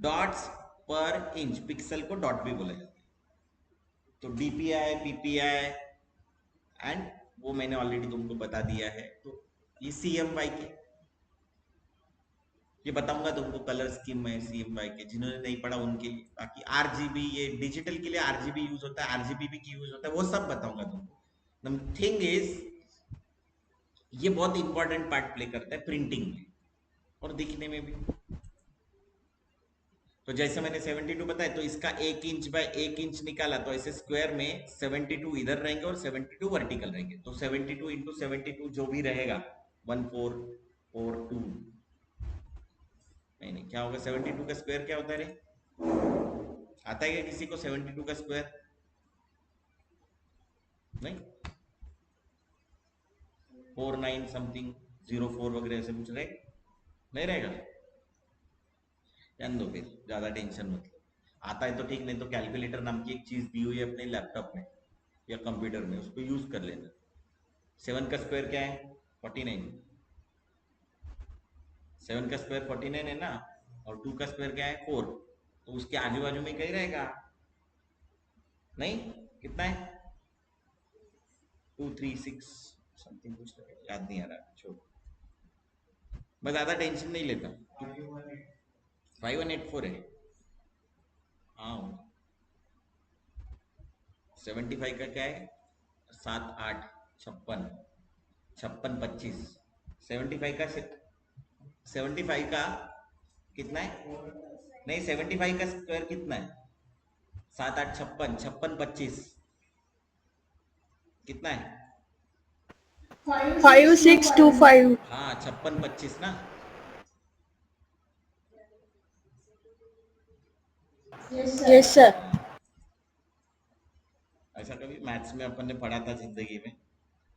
डॉट्स पर इंच। पिक्सल को डॉट भी बोला जाता है। तो डीपीआई, पीपीआई एंड वो मैंने ऑलरेडी तुमको बता दिया है। तो ये सीएमवाई के, ये बताऊंगा तुमको कलर स्कीम में सीएमवाई के, जिन्होंने नहीं पढ़ा उनके लिए। बाकी आरजीबी, ये डिजिटल के लिए आरजीबी यूज होता है, आरजीबी भी यूज होता है, वो सब बताऊंगा तुमको। द थिंग इज, ये बहुत इंपॉर्टेंट पार्ट प्ले करता है प्रिंटिंग में और दिखने में भी। तो जैसे मैंने 72 बताया, तो इसका 1 इंच बाय 1 इंच निकाला तो ऐसे स्क्वायर में 72 इधर रहेंगे और 72 वर्टिकल रहेंगे। तो 72 इंटू 72 जो भी रहेगा 1442। नहीं नहीं, क्या होगा? 72 का स्क्वायर क्या होता है रे? आता है क्या किसी को 72 का स्क्वायर? नहीं? 49 समथिंग 04 वगैरह ऐसे कुछ रहे? नहीं रहेगा? जान दो फिर, ज्यादा टेंशन मत लो। आता है तो ठीक, नहीं तो कैलकुलेटर नाम की एक चीज दी हुई है अपने लैपटॉप में या कंप्यूटर में, उसको यूज कर लेना। 7 का स्क्वायर क्या है? 49। 7 का स्क्वायर 49 है ना, और 2 का स्क्वायर क्या है? 4। तो उसके आजू बाजू में कहीं रहेगा? नहीं? कितना है? 236 समथिंग कुछ रहेगा, याद नहीं आ रहा, छोड़। मैं ज्यादा टेंशन नहीं लेता। 5184 है। हाँ, 75 का क्या है? 7 8 56, 56 25। 75 का 75 का कितना है? नहीं, 75 का स्क्वायर कितना है? 7 8 56, 56 25 कितना है? 5625। हाँ, 56 25 ना। Yes sir. ऐसा कभी मैथ्स में अपन ने पढ़ा था जिंदगी में,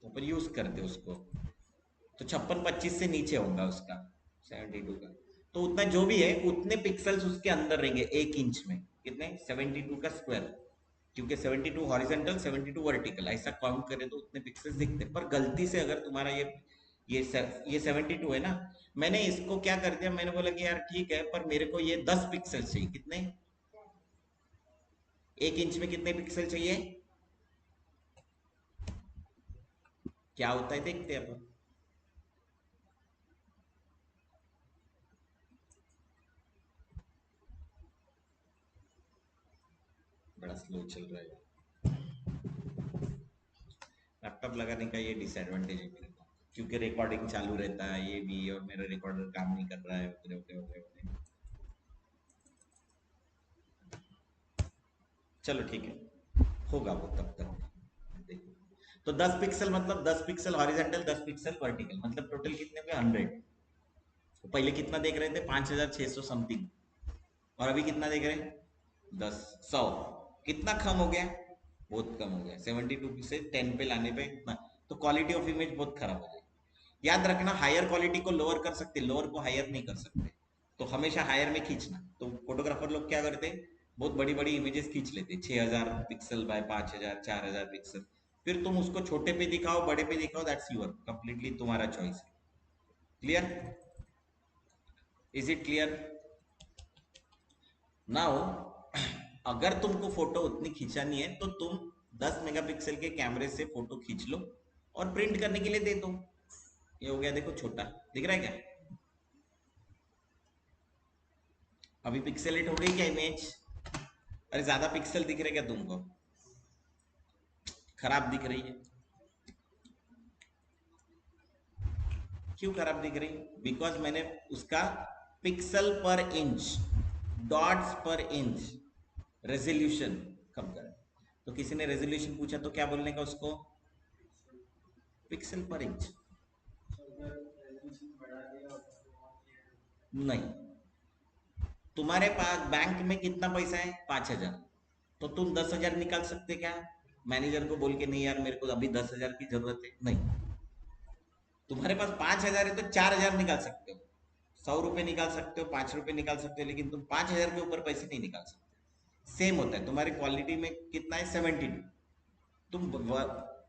तो अपन यूज करते उसको। तो 56 25 से नीचे होगा उसका 72 का। तो उतना जो भी है उतने पिक्सल्स उसके अंदर रहेंगे 1 इंच में। कितने? 72 का स्क्वायर। क्योंकि 72 हॉरिजेंटल, 72 वर्टिकल, ऐसा काउंट करें तो उतने पिक्सल्स दिखते हैं। पर गलती से अगर तुम्हारा ये 72 है ना, मैंने इसको क्या कर दिया, मैंने बोला कि यार ठीक है, पर मेरे को ये 10 पिक्सल चाहिए। कितने? 1 इंच में कितने पिक्सल चाहिए? क्या होता है देखते हैं अपन। बड़ा स्लो चल रहा है लैपटॉप लगाने का, ये डिसएडवांटेज है मेरे को, क्योंकि रिकॉर्डिंग चालू रहता है ये भी, और मेरा रिकॉर्डर काम नहीं कर रहा है, उतरे उतरे उतरे उतरे। चलो ठीक है, होगा वो तब तक, देखो। तो 10 पिक्सल मतलब 10 पिक्सल हॉरिजेंटल, 10 पिक्सल वर्टिकल, मतलब टोटल कितने हुए 100। तो पहले कितना देख रहे थे 5600 समथिंग, और अभी कितना देख रहे हैं 10 100। कितना कम हो गया, बहुत कम हो गया, 72 से 10 पे लाने पे इतना। तो क्वालिटी ऑफ इमेज बहुत खराब हो जाएगी। याद रखना, हायर क्वालिटी को लोअर कर सकते, लोअर को हायर नहीं कर सकते। तो हमेशा हायर में खींचना। तो फोटोग्राफर लोग क्या करते हैं, बहुत बड़ी बड़ी इमेजेस खींच लेते, 6000 पिक्सल बाय 5000 4000 पिक्सल। फिर तुम उसको छोटे पे दिखाओ बड़े पे दिखाओ, दैट्स यूर कंप्लीटली तुम्हारा चॉइस है। Clear? Is it clear? Now अगर तुमको फोटो उतनी खिंचानी है तो तुम 10 मेगापिक्सल के कैमरे से फोटो खींच लो और प्रिंट करने के लिए दे दो। ये हो गया, देखो छोटा दिख रहा है क्या? अभी पिक्सेलेट हो गई क्या इमेज? अरे ज्यादा पिक्सल दिख रहे क्या तुमको? खराब दिख रही है? क्यों खराब दिख रही? बिकॉज मैंने उसका पिक्सल पर इंच, डॉट्स पर इंच रेजोल्यूशन कम करा। तो किसी ने रेजोल्यूशन पूछा तो क्या बोलने का उसको? पिक्सल पर इंच। नहीं, तुम्हारे पास बैंक में कितना पैसा है 5000, तो तुम 10,000 निकाल सकते क्या? मैनेजर को बोल के, नहीं यार मेरे को अभी 10,000 की जरूरत है, नहीं। तुम्हारे पास 5,000 है तो 4,000 निकाल सकते हो, 100 रुपए निकाल सकते हो, 5 रुपए निकाल सकते हो, लेकिन तुम 5,000 के ऊपर पैसे नहीं निकाल सकते। सेम होता है, तुम्हारी क्वालिटी में कितना है 72, तुम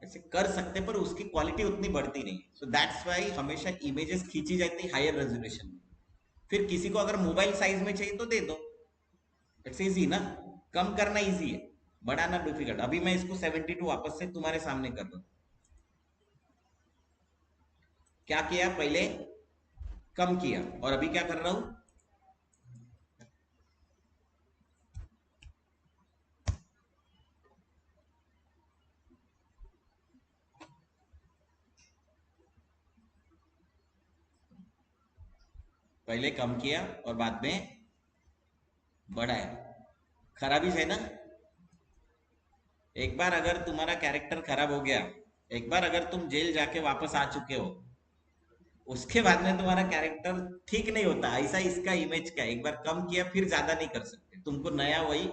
ऐसे कर सकते पर उसकी क्वालिटी उतनी बढ़ती नहीं। सो दैट्स वाई हमेशा इमेजेस खींची जाती है हायर रेजोल्यूशन में। फिर किसी को अगर मोबाइल साइज में चाहिए तो दे दो, इट्स इजी ना। कम करना इजी है, बढ़ाना डिफिकल्ट। अभी मैं इसको 72 वापस से तुम्हारे सामने कर रहा हूं। क्या किया पहले? कम किया, और अभी क्या कर रहा हूं? पहले कम किया और बाद में बढ़ाया। खराबी है ना? एक बार अगर तुम्हारा कैरेक्टर खराब हो गया, एक बार अगर तुम जेल जाके वापस आ चुके हो, उसके बाद में तुम्हारा कैरेक्टर ठीक नहीं होता। ऐसा इसका इमेज का एक बार कम किया फिर ज्यादा नहीं कर सकते, तुमको नया वही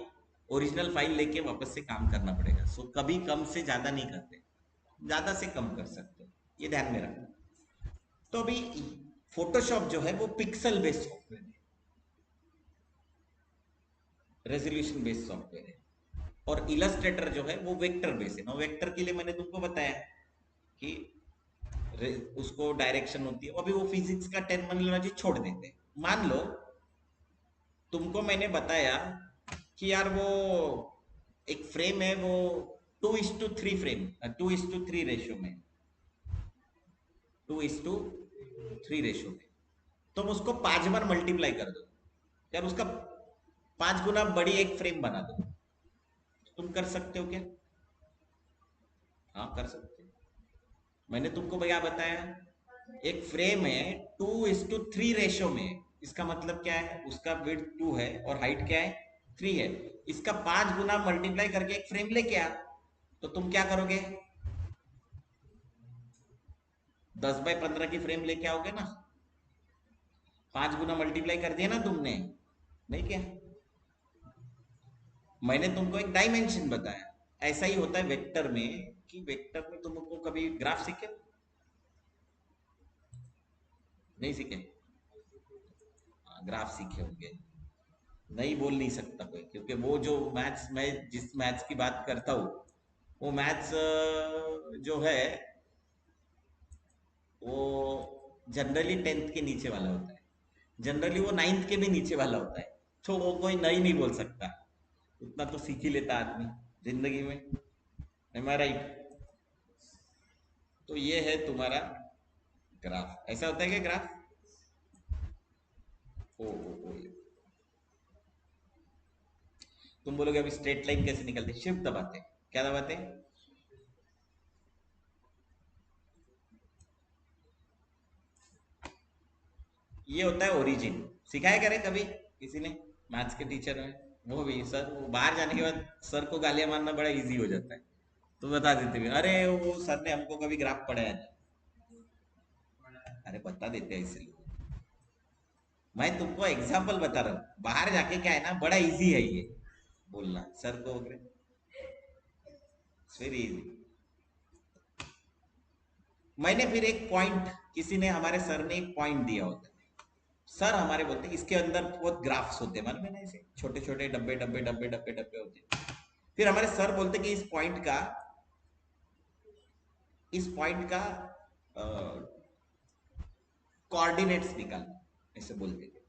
ओरिजिनल फाइल लेके वापस से काम करना पड़ेगा। सो कभी कम से ज्यादा नहीं करते, ज्यादा से कम कर सकते हो, ये ध्यान में रखना। तो अभी फोटोशॉप जो है वो पिक्सल बेस्ड सॉफ्टवेयर है, रेजोल्यूशन बेस्ड सॉफ्टवेयर है। और इलस्ट्रेटर जो है वो वेक्टर बेस्ड है ना। वेक्टर के लिए मैंने तुमको बताया कि उसको डायरेक्शन होती है, अभी वो फिजिक्स का टर्मिनोलॉजी छोड़ देते हैं। मान लो तुमको मैंने बताया कि यार वो एक फ्रेम है, वो 2:3 फ्रेम, 2:3 रेशियो में, 2:3 रेशियो में, तुम उसको 5 बार मल्टीप्लाई कर दो, यार उसका 5 गुना बड़ी एक फ्रेम बना दो। तुम कर सकते हो क्या? हाँ कर सकते हो। मैंने तुमको भैया बताया, एक फ्रेम है 2:3 रेशियो में, इसका मतलब क्या है, उसका विड्थ 2 है और हाइट क्या है 3 है। इसका 5 गुना मल्टीप्लाई करके एक फ्रेम लेके आ। तो तुम क्या करोगे, 10x15 की फ्रेम लेके आओगे ना। 5 गुना मल्टीप्लाई कर दिया ना तुमने, नहीं क्या? मैंने तुमको एक डायमेंशन बताया। ऐसा ही होता है वेक्टर में, कि वेक्टर में तुमको कभी ग्राफ सीखे? नहीं सीखे? ग्राफ सीखे होंगे, नहीं बोल नहीं सकता कोई, क्योंकि वो जो मैथ्स, मैं जिस मैथ्स की बात करता हूँ, वो मैथ्स जो है वो जनरली 10th के नीचे वाला होता है, जनरली वो 9th के भी नीचे वाला होता है। तो वो कोई नहीं बोल सकता, उतना तो सीख ही लेता आदमी जिंदगी में। एम आई राइट? तो ये है तुम्हारा ग्राफ। ऐसा होता है क्या ग्राफ? ओ ये। तुम बोलोगे अभी स्ट्रेट लाइन कैसे निकलते? शिफ्ट दबाते। क्या दबाते? ये होता है ओरिजिन। सिखाया करे कभी किसी ने? मैथ्स के टीचर में वो भी सर, वो बाहर जाने के बाद सर को गालियां मारना बड़ा इजी हो जाता है, तो बता देते भी अरे वो सर ने हमको कभी ग्राफ पढ़ाया नहीं। अरे बता देते हैं इसलिए। मैं तुमको एग्जाम्पल बता रहा हूँ, बाहर जाके क्या है ना, बड़ा इजी है ये बोलना सर को, वेरी इजी। मैंने फिर एक पॉइंट, किसी ने, हमारे सर ने एक पॉइंट दिया होता है। सर हमारे बोलते हैं इसके अंदर बहुत ग्राफ्स होते हैं, मालूम है ना, ऐसे छोटे छोटे डब्बे डब्बे डब्बे डब्बे डब्बे होते हैं। फिर हमारे सर बोलते कि इस पॉइंट का कोऑर्डिनेट्स निकाल, ऐसे बोलते थे।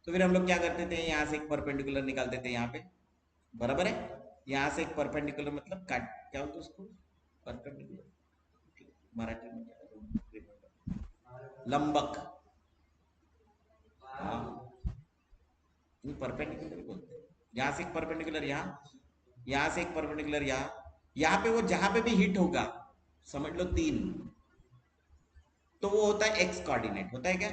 तो फिर हम लोग क्या करते थे, यहाँ से एक परपेंडिकुलर निकालते थे यहाँ पे, बराबर है। यहाँ से एक परपेंडिकुलर मतलब काट, क्या होता है उसको, परपेंडिकुलर मराठी में क्या, लंबक। हाँ, परपेंडिकुलर बोलते हैं। यहाँ से एक परपेंडिकुलर यहाँ, यहाँ से एक परपेंडिकुलर यहाँ पे वो जहां पे भी हिट होगा, समझ लो 3, तो वो होता है एक्स कोऑर्डिनेट, होता है क्या?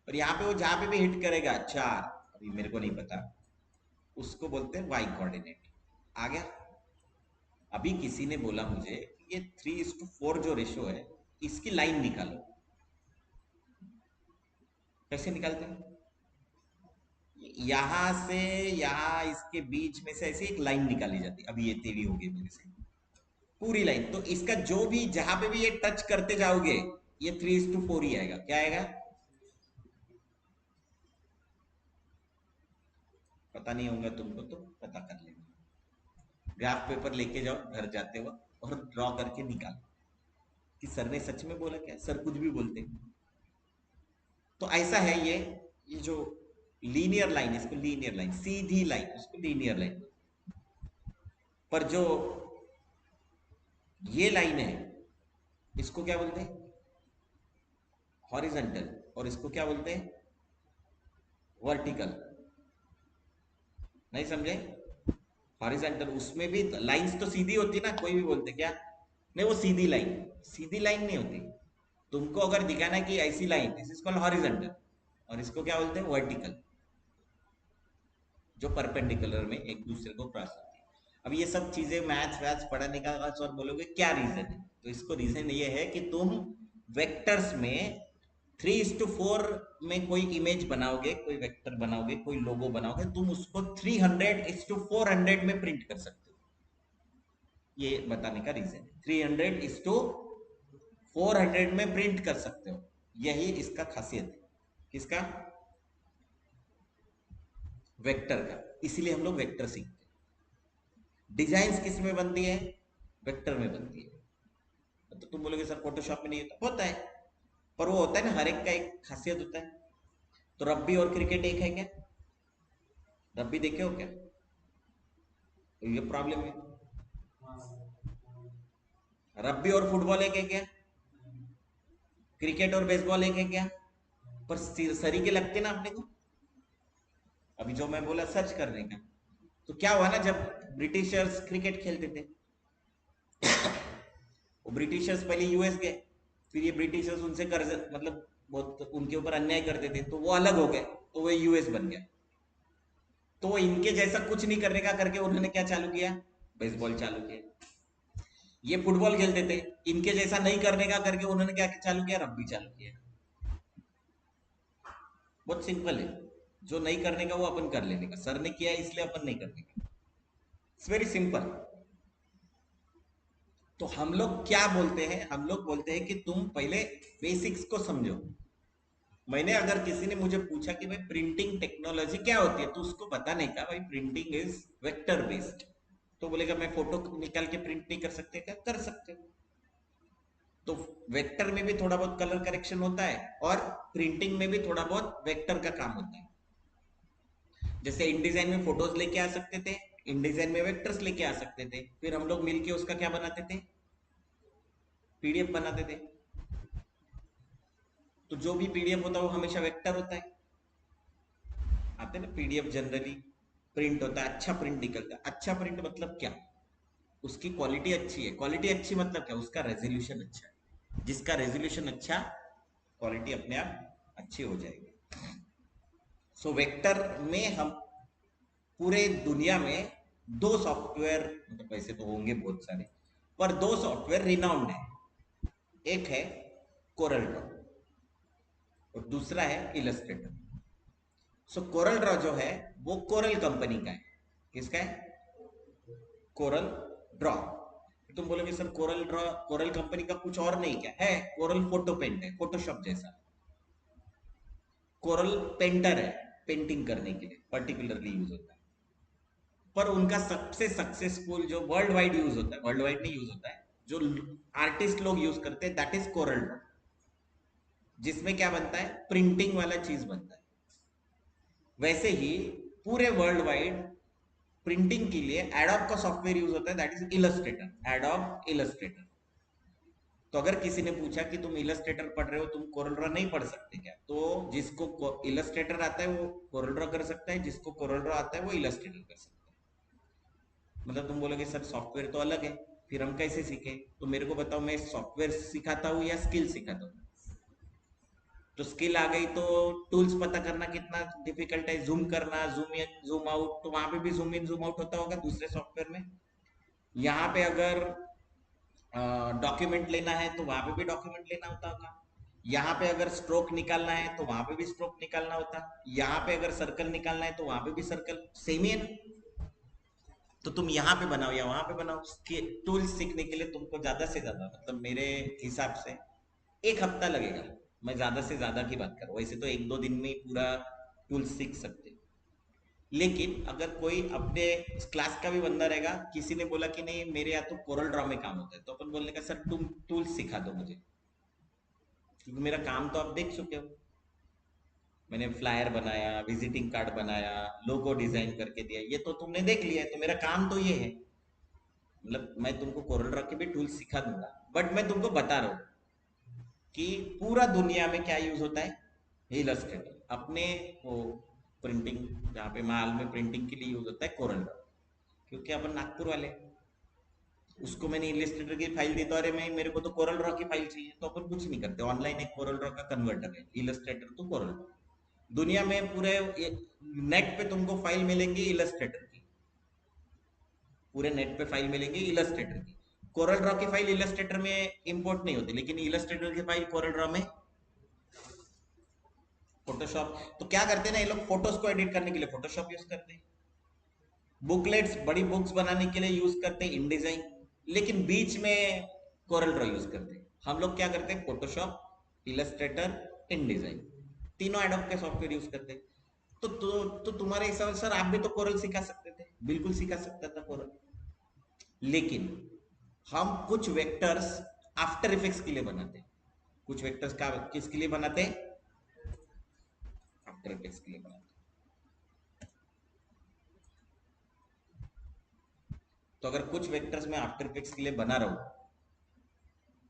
और यहाँ पे वो जहां पे भी हिट करेगा 4, अभी मेरे को नहीं पता, उसको बोलते हैं वाई कोऑर्डिनेट। आ गया? अभी किसी ने बोला मुझे कि ये 3:4 जो रेशो है, इसकी लाइन निकालो। कैसे निकालते हैं? यहां से यहां इसके बीच में से ऐसे एक लाइन निकाली जाती है। अभी ये तेरी होगी मेरे से पूरी लाइन, तो इसका जो भी जहां पे भी ये टच करते जाओगे, ये 3:4 ही आएगा। क्या आएगा? पता नहीं होगा तुमको तो पता कर लेना, ग्राफ पेपर लेके जाओ घर जाते वक्त और ड्रॉ करके निकालो कि सर ने सच में बोला क्या। सर कुछ भी बोलते हैं। तो ऐसा है ये जो लीनियर लाइन, इसको लीनियर लाइन, सीधी लाइन, उसको लीनियर लाइन। पर जो ये लाइन है, इसको क्या बोलते हैं? हॉरिजॉन्टल। और इसको क्या बोलते हैं? वर्टिकल। नहीं समझे? हॉरिजॉन्टल, उसमें भी लाइंस तो सीधी होती ना, कोई भी बोलते क्या? नहीं, वो सीधी लाइन, सीधी लाइन नहीं होती। तुमको अगर दिखाना है कि ऐसी line, this is called horizontal, और इसको क्या बोलते हैं? वर्टिकल, जो परपेंडिकुलर में एक दूसरे को क्रॉस होती है। अब ये सब चीजें मैथ्स वैथ्स पढ़ने का बाद और बोलोगे क्या रीजन है, तो इसको रीजन ये है कि तुम वेक्टर्स में 3:4 में कोई इमेज बनाओगे, कोई वेक्टर बनाओगे, कोई लोगो बनाओगे, तुम उसको 300:400 में प्रिंट कर सकते हो। ये बताने का रीजन है, 300:400 में प्रिंट कर सकते हो। यही इसका खासियत है। किसका? वेक्टर का। इसीलिए हम लोग वेक्टर सीखते हैं। डिजाइन किस में बनती है? वेक्टर में बनती है। तो तुम बोलोगे सर फोटोशॉप में नहीं होता, होता है, पर वो होता है ना, हर एक का एक खासियत होता है। तो रग्बी और क्रिकेट एक है क्या? रग्बी देखे हो क्या? तो ये प्रॉब्लम है। रग्बी और फुटबॉल एक है क्या? क्रिकेट और बेसबॉल एक है क्या? पर सरीके लगते ना अपने को। अभी जो मैं बोला सर्च करने का, तो क्या हुआ ना, जब ब्रिटिशर्स क्रिकेट खेलते थे, वो ब्रिटिशर्स पहले यूएस गए, फिर ये ब्रिटिशर्स उनसे कर्ज, मतलब बहुत उनके ऊपर अन्याय करते थे, तो वो अलग हो गए, तो वो यूएस बन गया। तो इनके जैसा कुछ नहीं करने का करके उन्होंने क्या चालू किया? बेसबॉल चालू किया। ये फुटबॉल खेलते थे, इनके जैसा नहीं करने का करके उन्होंने क्या चालू किया? रग्बी चालू किया। बहुत सिंपल है, जो नहीं करने का वो अपन कर लेने का, सर ने किया इसलिए अपन नहीं करने का। It's very simple. तो हम लोग क्या बोलते हैं? हम लोग बोलते हैं कि तुम पहले बेसिक्स को समझो। मैंने, अगर किसी ने मुझे पूछा कि भाई प्रिंटिंग टेक्नोलॉजी क्या होती है, तो उसको बताने का, भाई प्रिंटिंग इज वेक्टर बेस्ड। तो बोलेगा मैं फोटो निकाल के प्रिंट नहीं कर सकते क्या? कर सकते हो। तो वेक्टर में भी थोड़ा बहुत कलर करेक्शन होता है, और प्रिंटिंग में भी थोड़ा बहुत वेक्टर का काम होता है। जैसे इनडिजाइन में फोटोज लेके आ सकते थे, इनडिजाइन में वेक्टर्स लेके आ सकते थे, फिर हम लोग मिलके उसका क्या बनाते थे? पीडीएफ बनाते थे, तो जो भी पीडीएफ होता है वो हमेशा वेक्टर होता है। आते ना पीडीएफ जनरली प्रिंट होता है, अच्छा प्रिंट निकलता है। अच्छा प्रिंट मतलब क्या? उसकी क्वालिटी अच्छी है। क्वालिटी अच्छी मतलब क्या? उसका रेजोल्यूशन अच्छा है। जिसका रेजोल्यूशन अच्छा, क्वालिटी अपने आप अच्छी हो जाएगी। सो वेक्टर में हम पूरे दुनिया में दो सॉफ्टवेयर, मतलब वैसे तो होंगे बहुत सारे, पर दो सॉफ्टवेयर रिनाउंड है। एक है कोरल ड्रॉ और दूसरा है इलस्ट्रेटर। सो कोरल ड्रॉ जो है वो कोरल कंपनी का है। किसका है? Corel Draw. तुम बोलोगे sir Corel Draw coral company का कुछ और नहीं क्या है? कोरल फोटो पेंट है, फोटोशॉप जैसा। कोरल पेंटर है, पेंटिंग करने के लिए पर्टिकुलरली यूज होता है। पर उनका सबसे सक्सेसफुल जो वर्ल्ड वाइड यूज होता है, वर्ल्ड वाइड नहीं यूज होता है, जो आर्टिस्ट लोग यूज करते हैं, दैट इज कोरल ड्रॉ। जिसमें क्या बनता है? प्रिंटिंग वाला चीज बनता है। वैसे ही पूरे वर्ल्ड वाइड प्रिंटिंग के लिए एडोब का सॉफ्टवेयर यूज होता है, that is Illustrator, adobe Illustrator. तो अगर किसी ने पूछा कि तुम इलस्ट्रेटर पढ़ रहे हो, तुम कोरल ड्रॉ नहीं पढ़ सकते क्या? तो जिसको इलस्ट्रेटर आता है वो कोरल ड्रॉ कर सकता है, जिसको कोरल ड्रॉ आता है वो इलस्ट्रेटर कर सकता है। मतलब तुम बोलोगे सर सॉफ्टवेयर तो अलग है, फिर हम कैसे सीखे? तो मेरे को बताओ, मैं सॉफ्टवेयर सिखाता हूँ या स्किल सिखाता हूँ? तो स्किल आ गई तो टूल्स पता करना कितना डिफिकल्ट है, जूम करना, जूम इन जूम आउट, तो वहां पे भी जूम इन जूम आउट होता होगा दूसरे सॉफ्टवेयर में। यहाँ पे अगर डॉक्यूमेंट लेना है तो वहां पे भी डॉक्यूमेंट लेना होता होगा। यहाँ पे अगर स्ट्रोक निकालना है तो वहां पे भी स्ट्रोक निकालना होता। यहाँ पे अगर सर्कल निकालना है तो वहां पे भी सर्कल सेम ही है ना। तो तुम यहाँ पे बनाओ या वहां पे बनाओ, टूल्स सीखने के लिए तुमको ज्यादा से ज्यादा, मतलब मेरे हिसाब से 1 हफ्ता लगेगा। मैं ज्यादा से ज्यादा की बात करूँ, वैसे तो 1-2 दिन में ही पूरा टूल्स सीख सकते। लेकिन अगर कोई अपने क्लास का भी बंदा रहेगा, किसी ने बोला कि नहीं मेरे यहाँ तो कोरल ड्रॉ में काम होता है, तो अपन बोलने का सर तुम टूल्स सिखा दो मुझे, क्योंकि मेरा काम तो आप देख चुके हो। मैंने फ्लायर बनाया, विजिटिंग कार्ड बनाया, लोगो डिजाइन करके दिया, ये तो तुमने देख लिया है, तो मेरा काम तो ये है। मतलब मैं तुमको कोरल ड्रॉ के भी टूल्स सिखा दूंगा, बट मैं तुमको बता रहा हूँ कि पूरा दुनिया में क्या यूज होता है? इलस्ट्रेटर। अपने वो प्रिंटिंग, जहाँ पे माल में प्रिंटिंग के लिए यूज होता है कोरल ड्रॉ, क्योंकि अपन नागपुर वाले। उसको मैंने इलस्ट्रेटर की फाइल दी तो अरे मैं मेरे को तो कोरल ड्रॉ की फाइल चाहिए, तो अपन कुछ नहीं करते, ऑनलाइन एक कोरल ड्रॉ का कन्वर्टर है, इलस्ट्रेटर टू कोरल ड्रॉ। दुनिया में पूरे नेट पे तुमको फाइल मिलेंगी इलस्ट्रेटर की, पूरे नेट पे फाइल मिलेंगी इलस्ट्रेटर की। कोरल ड्रॉ की फाइल इलस्ट्रेटर में इंपोर्ट नहीं होती, लेकिन इलस्ट्रेटर की फाइल कोरल ड्रॉ में। फोटोशॉप तो क्या करते हैं ना, ये लोग फोटोज को एडिट करने के लिए फोटोशॉप यूज करते हैं, बुकलेट्स बड़ी बुक्स बनाने के लिए यूज करते हैं इनडिजाइन, लेकिन बीच में कोरल ड्रॉ यूज करते हैं। हम लोग क्या करते हैं? फोटोशॉप, इलस्ट्रेटर, इनडिजाइन, तीनों एडोब के सॉफ्टवेयर यूज करते हैं। तो तुम्हारे हिसाब से सर आप भी तो कोरल सिखा सकते थे, बिल्कुल सिखा सकता था कोरल। लेकिन हम कुछ वेक्टर्स आफ्टर इफेक्ट्स के लिए बनाते हैं। कुछ वेक्टर्स का किसके लिए बनाते हैं? आफ्टर इफेक्ट्स के लिए बनाते हैं। तो अगर कुछ वेक्टर्स मैं आफ्टर इफेक्ट्स के लिए बना रहा हूं,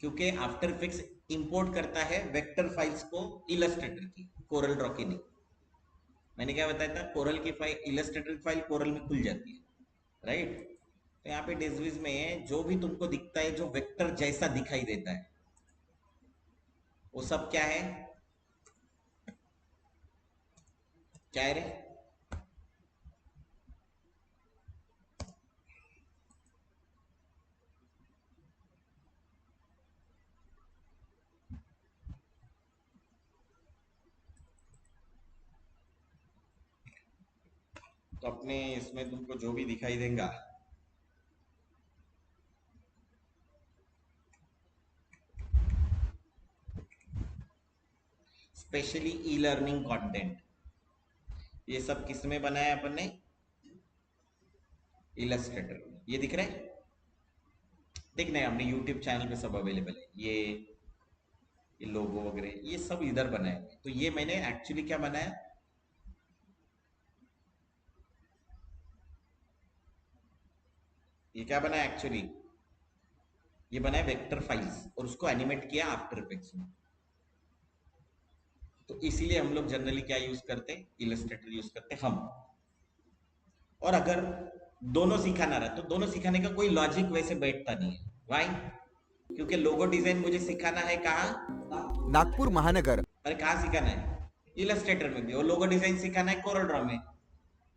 क्योंकि आफ्टर इफेक्ट्स इंपोर्ट करता है वेक्टर फाइल्स को इलस्ट्रेटर की, कोरल ड्रॉ की नहीं। मैंने क्या बताया था? कोरल की फाइल, इलस्ट्रेटर की फाइल कोरल में खुल जाती है, राइट? तो यहाँ पे डिजविज में जो भी तुमको दिखता है, जो वेक्टर जैसा दिखाई देता है, वो सब क्या है? क्या है रे? तो अपने इसमें तुमको जो भी दिखाई देगा, स्पेशली ई लर्निंग कंटेंट, ये सब किस में बनाया अपन ने? इलस्ट्रेटर में। ये दिख रहा है? देखना है, अपने यूट्यूब चैनल पे सब अवेलेबल है। ये लोगो वगैरह ये सब इधर बनाए हुए हैं। तो ये मैंने एक्चुअली क्या बनाया, ये क्या बनाया एक्चुअली? ये बनाए वेक्टर फाइल्स और उसको एनिमेट किया आफ्टर इफेक्ट्स में। तो इसीलिए हम लोग जनरली क्या यूज करते हैं, इलस्ट्रेटर यूज करते हैं हम। और अगर दोनों सिखाना रहा तो दोनों सिखाने का कोई लॉजिक वैसे बैठता नहीं है। वाई? क्योंकि लोगो डिजाइन मुझे सिखाना है कहाँ? नागपूर महानगर अरे कहाँ सिखाना है? इलस्ट्रेटर में भी। और लोगो डिजाइन सिखाना है कोरल ड्रॉ में,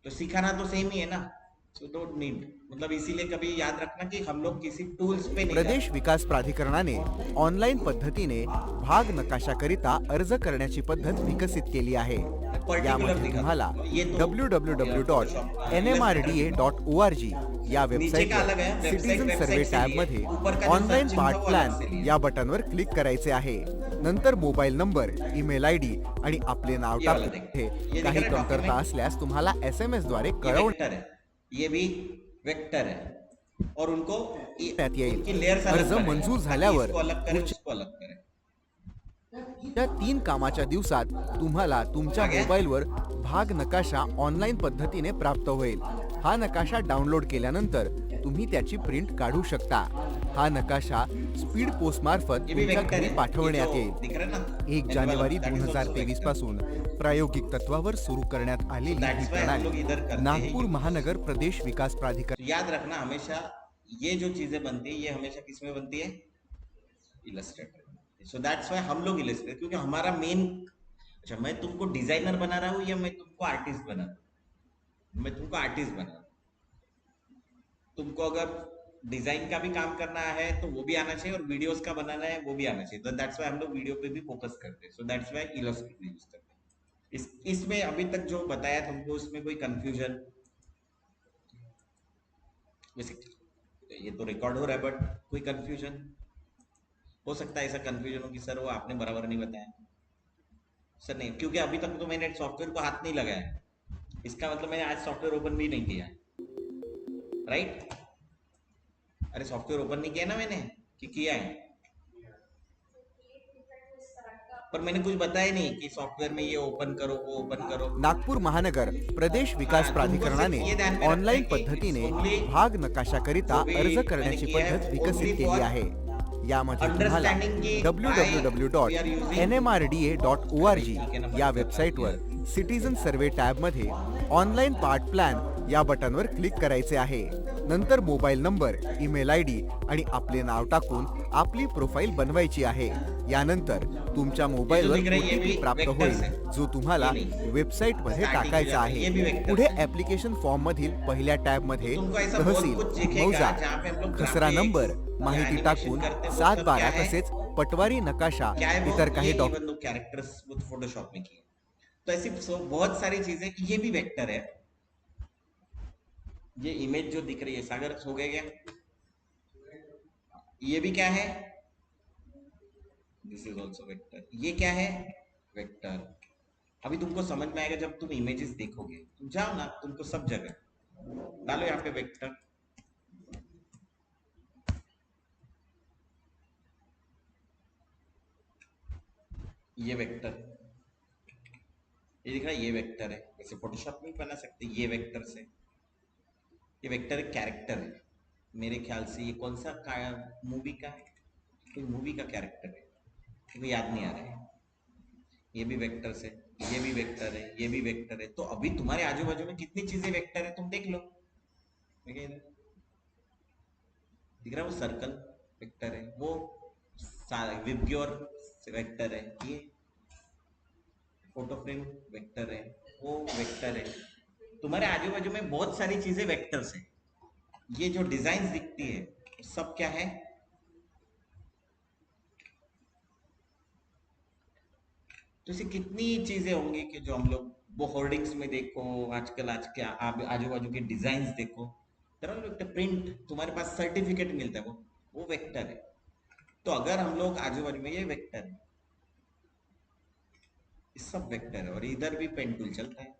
तो सिखाना तो सेम ही है ना। सो डोंट नीड, मतलब इसीलिए कभी याद रखना कि हम लोग किसी टूल्स पे नहीं प्रदेश जाते। विकास प्राधिकरणाने ऑनलाईन पद्धतीने भाग नकाशाकरिता अर्ज करण्याची पद्धत विकसित केली आहे। पर्टिक्युलर यामध्ये दिखा तुम्हाला ये तो www.nmrda.org या नीचे का अलग वेबसाईटवर है, सिटीजन वेबसाइट सर्वे से टॅब लिए, मध्ये ऊपर का जो ऑनलाईन सर्च पार्ट चिन्ह वो अलग से प्लॅन लिए। या बटनवर क्लिक करायचे आहे। नंतर मोबाईल नंबर, ईमेल आयडी आणि आपले नाव ये वाला टाकून देखो, हे ये काही दिख रहा है कमतरता डॉक्यूमेंट? असल्यास तुम्हाला SMS द्वारे ये कळवण्यात वेक्टर है, ये भी वेक्टर है। और उनको येईल। उनकी लेयर्स अलग अर्ज बने, मंजूर ताकि झाल्यावर इसको अलग करे, पुढच्या उसको अलग करे। 3 कामाच्या दिवसात तुम्हाला तुमच्या आ गया? मोबाईलवर भाग नकाशा ऑनलाईन पद्धतीने प्राप्त होईल। हा नकाशा डाउनलोड केल्यानंतर तुम्ही त्याची प्रिंट काढू शकता। हा नकाशा स्पीड पोस्ट मार्फत ये भी तुमच्या वेक्टर घरी है, पाठवण्यात ये जो येईल। दिख रहा है ना, 1 L जानेवारी वाला, that is also 2023 vector। पासून प्रायोगिक तत्वावर सुरू करण्यात आलेली ही That's why हम लोग इधर करते प्रणाली हैं नागपूर use। महानगर प्रदेश विकास प्राधिकरण तो याद रखना हमेशा, ये जो चीजें बनती है ये हमेशा किस में बनती है? इलस्ट्रेटर। सो दैट्स वाई हम लोग इलस्ट्रेटर, क्योंकि हमारा मेन, अच्छा मैं तुमको डिजाइनर बना रहा हूँ या मैं तुमको आर्टिस्ट बना रहा हूँ? मैं तुमको आर्टिस्ट बना रहा हूँ। तुमको अगर डिजाइन का भी काम करना है तो वो भी आना चाहिए, और वीडियोस का बनाना है वो भी आना चाहिए। तो दैट्स वाई हम लोग वीडियो पे भी फोकस करते हैं। So that's why Illustrator use करते हैं। इसमें अभी तक जो बताया तुमको, उसमें कोई कंफ्यूजन? वैसे ये तो रिकॉर्ड हो रहा है, बट कोई कंफ्यूजन हो सकता है? ऐसा कंफ्यूजन हो कि सर वो आपने बराबर नहीं बताया। सर नहीं, क्योंकि अभी तक तो मैंने सॉफ्टवेयर को हाथ नहीं लगाया, इसका मतलब मैंने आज सॉफ्टवेयर ओपन भी नहीं किया, राइट? अरे सॉफ्टवेयर ओपन नहीं किया ना मैंने, कि किया है? पर मैंने कुछ बताया नहीं कि सॉफ्टवेयर में ये ओपन करो, वो ओपन करो। नागपूर महानगर प्रदेश विकास हाँ, तुमको प्राधिकरणाने सिर्फ ये ध्यान में रखना है ऑनलाईन कि पद्धतीने it's only भाग नकाशाकरिता जो भी अर्ज मैंने करण्याची किया है, पद्धत only विकसित केली for आहे। यामध्ये तुम्हाला understanding की why we are using www.nmrda.org ठीक है ना, या बंद वेबसाईटवर करते सिटीजन सर्वे टॅब मध्ये ऑनलाईन पार्ट प्लॅन या बटनवर क्लिक करायचे आहे। नंतर मोबाईल नंबर, ईमेल आयडी आणि आपले नाव टाकून आपली प्रोफाईल बनवायची आहे। यानंतर तुमच्या मोबाईलवर दिख रहा है, ये OTP भी प्राप्त vectors होईल, है। जो तुम्हाला ये नहीं। वेबसाईट मध्ये Starting टाकायचा ये भी आहे। vectors पुढे है। ऍप्लिकेशन फॉर्म मधील पहिल्या टॅब मध्ये तुमको ऐसा बहुत तहसील, कुछ दिखेगा मौजा, जहाँ पे हम लोग खसरा graphics नंबर या माहिती animation टाकून करते हैं, वो 7 सब 12 क्या है? तसेच पटवारी नकाशा क्या है वो? इतर काही ये इवन दो कैरेक्टर्स वो फोटोशॉप में किए, तो ऐसी बहुत सारी चीजें, ये भी वेक्टर है। ये इमेज जो दिख रही है, सागर हो गया क्या? ये भी क्या है? This is also vector. ये क्या है? वेक्टर। अभी तुमको समझ में आएगा जब तुम इमेजेस देखोगे। तुम जाओ ना, तुमको सब जगह डालो यहाँ पे वेक्टर। ये वेक्टर, ये दिख रहा है, ये वेक्टर है। वैसे फोटोशॉप में बना सकते ये वेक्टर से। ये वेक्टर एक कैरेक्टर है मेरे ख्याल से। ये कौन सा मूवी का है? कोई मूवी का कैरेक्टर है, मुझे याद नहीं आ रहा है। ये भी वेक्टर से, ये भी वेक्टर है, ये भी वेक्टर है। तो अभी तुम्हारे आजू बाजू में कितनी चीजें वेक्टर है, तुम देख लो। देखिए इधर दिख रहा है, वो सर्कल वेक्टर है, वो विबग्योर वेक्टर है, ये फोटो फ्रेम वेक्टर है, वो वेक्टर है। तुम्हारे आजू बाजू में बहुत सारी चीजें वेक्टर्स है। ये जो डिजाइन दिखती है सब क्या है? तो ऐसी कितनी चीजें होंगी कि जो हम लोग, वो होर्डिंग्स में देखो, आजकल आज के आजू बाजू के डिजाइन देखो, तरह प्रिंट, तुम्हारे पास सर्टिफिकेट मिलता है, वो वेक्टर है। तो अगर हम लोग आजू बाजू में, ये वेक्टर है, ये सब वेक्टर है। और इधर भी पेन टूल चलता है,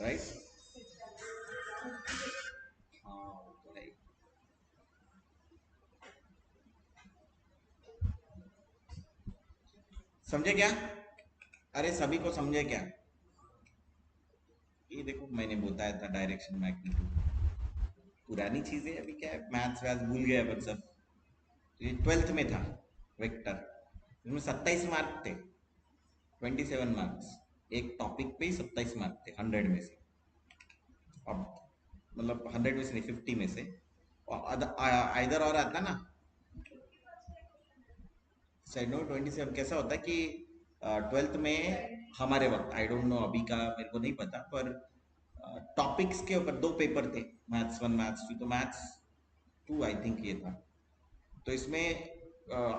राइट? हाँ वो तो है। समझे क्या? अरे सभी को समझे क्या? ये देखो मैंने बताया था डायरेक्शन मैग्नीट्यूड, पुरानी चीजें, अभी क्या है, मैथ्स वैथ्स भूल गए अपन सब। तो ये 12th में था वेक्टर, इसमें 27 मार्क थे, 27 मार्क्स, एक टॉपिक पे ही 27 मार्क थे 100 में से। अब मतलब 100 में से नहीं, 50 में से। और आइदर और आता ना, साइड नोट 27 कैसा होता है कि 12th में हमारे वक्त, आई डोंट नो अभी का मेरे को नहीं पता, पर टॉपिक्स के ऊपर 2 पेपर थे, मैथ्स 1 मैथ्स 2, तो मैथ्स 2 आई थिंक ये था। तो इसमें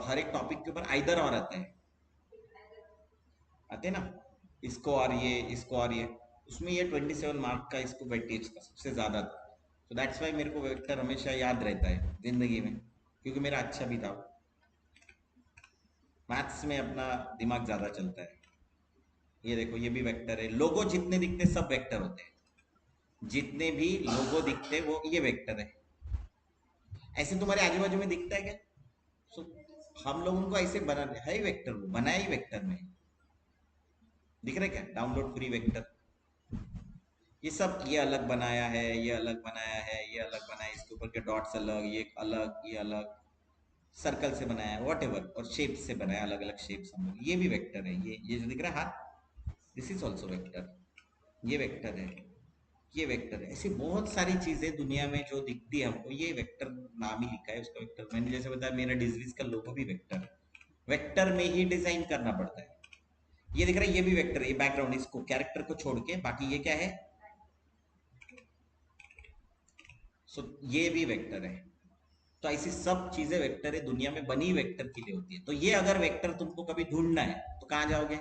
हर एक टॉपिक के ऊपर आइदर और आते ना, इसको और ये, इसको और ये। उसमें ये 27 मार्क का इसको वेटेज का सबसे ज्यादा था। तो दैट्स वाई मेरे को वेक्टर हमेशा याद रहता है जिंदगी में, क्योंकि मेरा अच्छा भी था। मैथ्स में अपना दिमाग ज्यादा चलता है। ये देखो, ये भी वेक्टर है। लोगो जितने दिखते सब वेक्टर होते हैं, जितने भी लोगो दिखते वो ये वेक्टर है। ऐसे तुम्हारे आजू बाजू में दिखता है क्या? सो हम लोग उनको ऐसे बना है ही वेक्टर, बनाया ही वेक्टर में। दिख रहा है क्या? Download free vector. ये सब ये अलग बनाया है, ये अलग बनाया है, ये अलग बनाया है, इसके ऊपर के डॉट्स अलग, ये अलग, ये अलग, सर्कल से बनाया है, वॉट एवर, और शेप से बनाया, अलग अलग शेप्स हम लोग। ये भी वेक्टर है। ये जो दिख रहा है हाथ, दिस इज ऑल्सो वेक्टर। ये वेक्टर है, ये वेक्टर है। ऐसी बहुत सारी चीजें दुनिया में जो दिखती है हमको, ये वेक्टर नाम ही लिखा है उसका, वेक्टर। मैंने जैसे बताया, मेरा डिजलीज का लोगो भी वेक्टर है। वेक्टर में ही डिजाइन करना पड़ता है। ये दिख रहा है, ये भी वेक्टर है, ये बैकग्राउंड, इसको कैरेक्टर को छोड़ के बाकी ये क्या है, सो ये भी वेक्टर है। तो ऐसी सब चीजें वेक्टर है, दुनिया में बनी वेक्टर के लिए होती है। तो ये अगर वेक्टर तुमको कभी ढूंढना है तो कहां जाओगे?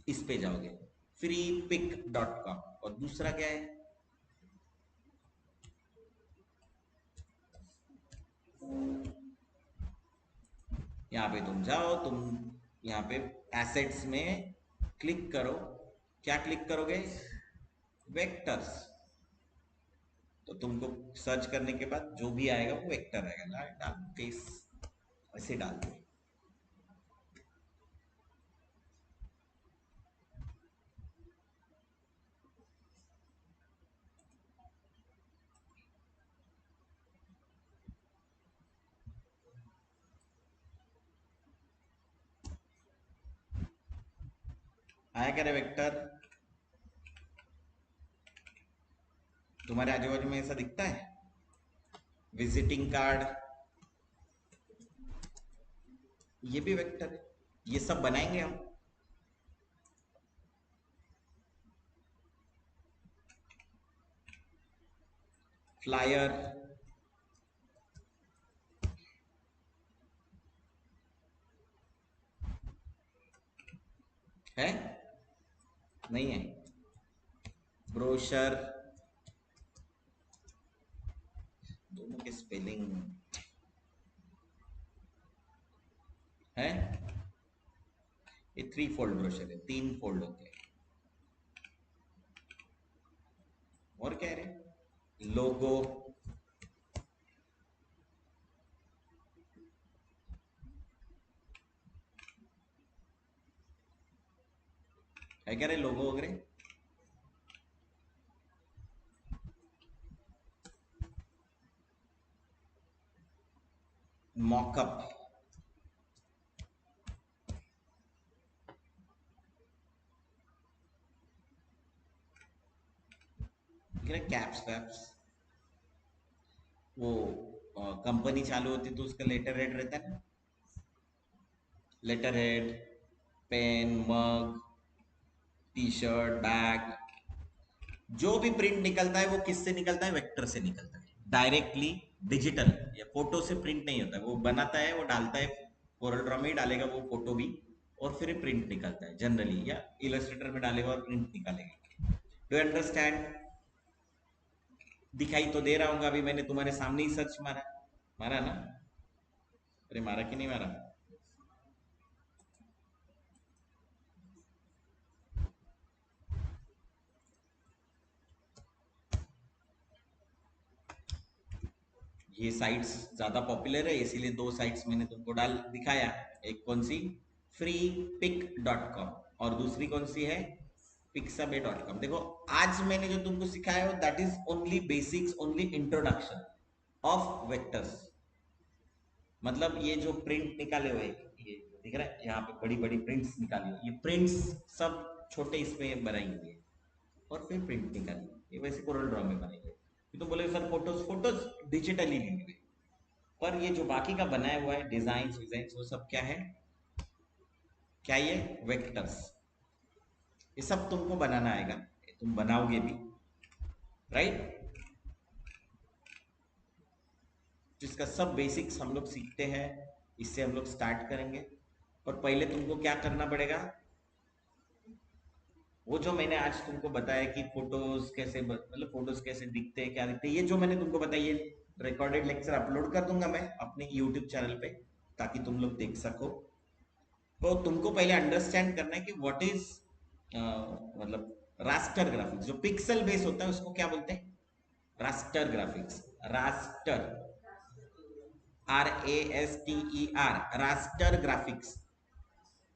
इस पे जाओगे, freepik.com। और दूसरा क्या है? यहाँ पे तुम जाओ, तुम यहाँ पे एसेट्स में क्लिक करो। क्या क्लिक करोगे? वेक्टर्स। तो तुमको सर्च करने के बाद जो भी आएगा वो वेक्टर आएगा। डाल फेस, ऐसे डाल दो। आया क्या रे वेक्टर? तुम्हारे आजू बाजू में ऐसा दिखता है? विजिटिंग कार्ड, ये भी वेक्टर है। ये सब बनाएंगे हम। फ्लायर है, नहीं है? ब्रोशर, दोनों के स्पेलिंग है। ये 3 फोल्ड ब्रोशर है, 3 फोल्ड होते हैं। और क्या है? लोगो, है क्या रे लोगो वगैरह? मॉकअप, कैप्स वैप्स। वो कंपनी चालू होती तो उसका लेटर हेड रहता है ना, लेटर हेड, पेन, मग, टी शर्ट, बैग, जो भी प्रिंट निकलता है वो किससे निकलता है? वेक्टर से निकलता है डायरेक्टली। डिजिटल या फोटो से प्रिंट नहीं होता है। वो बनाता है, वो डालता है, कोरल ड्रॉ में ही डालेगा वो फोटो भी, और फिर प्रिंट निकलता है जनरली, या इलस्ट्रेटर में डालेगा और प्रिंट निकालेगा। Do you understand? दिखाई तो दे रहा हूँ अभी, मैंने तुम्हारे सामने ही सर्च मारा, मारा ना? अरे मारा कि नहीं मारा? ये साइट्स ज्यादा पॉपुलर है, इसीलिए 2 साइट्स मैंने तुमको डाल दिखाया। एक कौन सी? freepik.com, और दूसरी कौन सी है? pixabay.com। देखो आज मैंने जो तुमको सिखाया है that is only basics, only introduction of vectors. मतलब ये जो प्रिंट निकाले हुए ये दिख रहा है, यहाँ पे बड़ी बड़ी प्रिंट्स निकाली हुई, ये प्रिंट्स सब छोटे इसमें बनाई हुई है और फिर प्रिंट निकाली, ये वैसे कोरल ड्रॉ में बनाई हुई है। तो बोले सर फोटोज फोटोज डिजिटली ली हुई, पर ये जो बाकी का बनाया हुआ है डिजाइन डिजाइन वो सब क्या है, क्या ये वेक्टर्स, ये सब तुमको बनाना आएगा, तुम बनाओगे भी, राइट। जिसका सब बेसिक्स हम लोग सीखते हैं, इससे हम लोग स्टार्ट करेंगे। और पहले तुमको क्या करना पड़ेगा, वो जो मैंने आज तुमको बताया कि फोटोज कैसे मतलब फोटोज कैसे दिखते हैं क्या दिखते हैं, ये जो मैंने तुमको बताया ये रिकॉर्डेड लेक्चर अपलोड कर दूंगा मैं अपने यूट्यूब चैनल पे, ताकि तुम लोग देख सको। तो तुमको पहले अंडरस्टैंड करना है कि व्हाट इज मतलब रास्टर ग्राफिक्स, जो पिक्सल बेस होता है उसको क्या बोलते हैं, raster graphics. Raster, RASTER, raster graphics.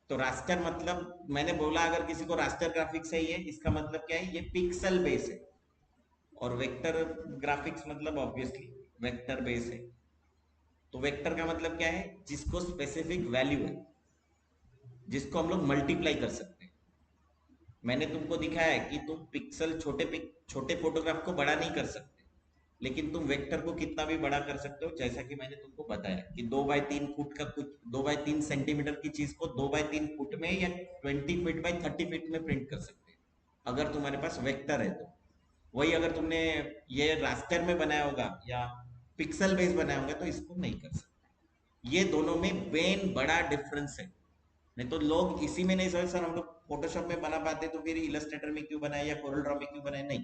तो रास्टर मतलब मैंने बोला अगर किसी को रास्टर ग्राफिक्स है ये, इसका मतलब क्या है, ये पिक्सल बेस है। और वेक्टर ग्राफिक्स मतलब ऑब्वियसली वेक्टर बेस है। तो वेक्टर का मतलब क्या है, जिसको स्पेसिफिक वैल्यू है, जिसको हम लोग मल्टीप्लाई कर सकते हैं। मैंने तुमको दिखाया है कि तुम पिक्सल छोटे फोटोग्राफ को बड़ा नहीं कर सकते, लेकिन तुम वेक्टर को कितना भी बड़ा कर सकते हो। जैसा कि मैंने तुमको बताया कि 2 बाय 3 फुट का कुछ 2 बाय 3 सेंटीमीटर की चीज को 2 बाय 3 फुट में या 20 फीट बाय 30 फीट में प्रिंट कर सकते हैं, अगर तुम्हारे पास वेक्टर है तो। वही अगर तुमने ये रास्टर में बनाया होगा या पिक्सल बेस बनाया होगा तो इसको नहीं कर सकते। ये दोनों में मेन बड़ा डिफरेंस है। नहीं तो लोग इसी में नहीं समझ सर हम लोग फोटोशॉप में बना पाते तो फिर इलस्ट्रेटर में क्यों बनाए या कोरल ड्रॉ में क्यों बनाए, नहीं।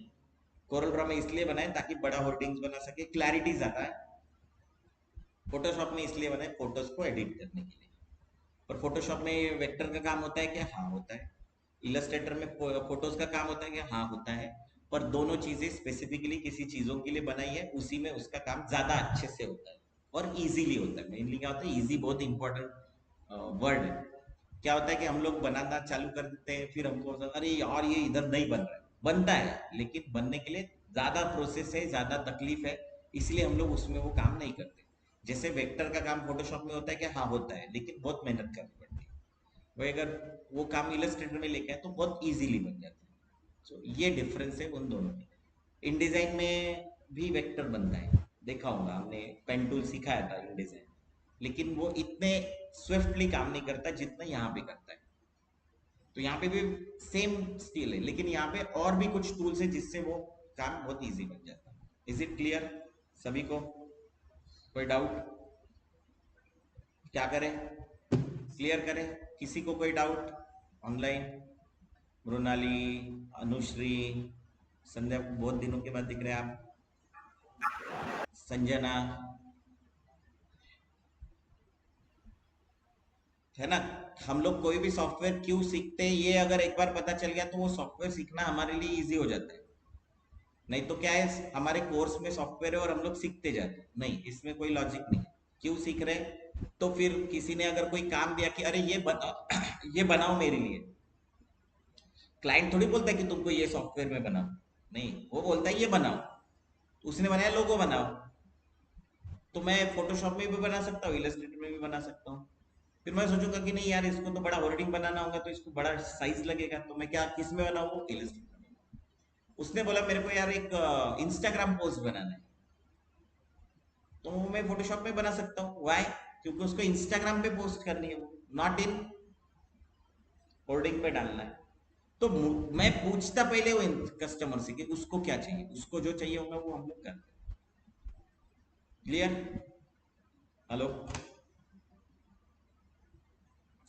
कोरल ड्रॉ में इसलिए बनाए ताकि बड़ा होर्डिंग्स बना सके, क्लैरिटी ज्यादा है। फोटोशॉप में इसलिए बनाए फोटोज को एडिट करने के लिए। पर फोटोशॉप में वेक्टर का काम होता है क्या, हाँ होता है। इलस्ट्रेटर में फोटोज का काम होता है क्या, हाँ होता है। पर दोनों चीजें स्पेसिफिकली किसी चीजों के लिए बनाई है, उसी में उसका काम ज्यादा अच्छे से होता है और इजीली होता है। मेनली क्या होता है, इजी बहुत इंपॉर्टेंट वर्ड है। क्या होता है कि हम लोग बनाना चालू कर देते हैं, फिर हमको अरे यार ये इधर नहीं बन रहा है, बनता है लेकिन बनने के लिए ज्यादा प्रोसेस है, ज्यादा तकलीफ है, इसलिए हम लोग उसमें वो काम नहीं करते। जैसे वेक्टर का काम फोटोशॉप में होता है क्या, हाँ होता है, लेकिन बहुत मेहनत करनी पड़ती है। वही अगर वो काम इलस्ट्रेटर में लेके आए तो बहुत इजीली बन जाता है। तो ये डिफरेंस है उन दोनों में। इन डिजाइन में भी वेक्टर बनता है, देखा होगा हमने पेन टूल सिखाया था इन डिजाइन, लेकिन वो इतने स्विफ्टली काम नहीं करता जितना यहाँ पे करता है। तो यहाँ पे भी सेम स्टील है, लेकिन यहाँ पे और भी कुछ टूल्स है जिससे वो काम बहुत इजी बन जाता है। इज इट क्लियर सभी को, कोई डाउट, क्या करें, क्लियर करें, किसी को कोई डाउट ऑनलाइन? मृणाली, अनुश्री, संध्या बहुत दिनों के बाद दिख रहे हैं आप, संजना, है ना। हम लोग कोई भी सॉफ्टवेयर क्यों सीखते हैं, ये अगर एक बार पता चल गया तो वो सॉफ्टवेयर सीखना हमारे लिए इजी हो जाता है। नहीं तो क्या है, हमारे कोर्स में सॉफ्टवेयर है और हम लोग सीखते जाते हैं, नहीं इसमें कोई लॉजिक नहीं। क्यों सीख रहे हैं, तो फिर किसी ने अगर कोई काम दिया कि अरे ये बना ये बनाओ मेरे लिए, क्लाइंट थोड़ी बोलता है कि तुमको ये सॉफ्टवेयर में बनाओ, नहीं वो बोलता है ये बनाओ। तो उसने बनाया लोगो बनाओ, तो मैं फोटोशॉप में भी बना सकता हूँ, इलस्ट्रेटर में भी बना सकता हूँ। फिर मैं सोचूंगा कि नहीं यार इसको तो बड़ा होर्डिंग बनाना होगा तो इसको बड़ा साइज लगेगा, तो मैं क्या किस में बनाऊँ, इलस्ट्रेटर में। उसने बोला मेरे को यार एक इंस्टाग्राम पोस्ट बनाना है, तो मैं फोटोशॉप में बना सकता हूँ। वाई, क्योंकि उसको इंस्टाग्राम पे पोस्ट करनी है, वो नॉट इन होर्डिंग पे डालना है। तो मैं पूछता पहले वो कस्टमर से कि उसको क्या चाहिए, उसको जो चाहिए होगा वो हम लोग करते हैं। क्लियर, हेलो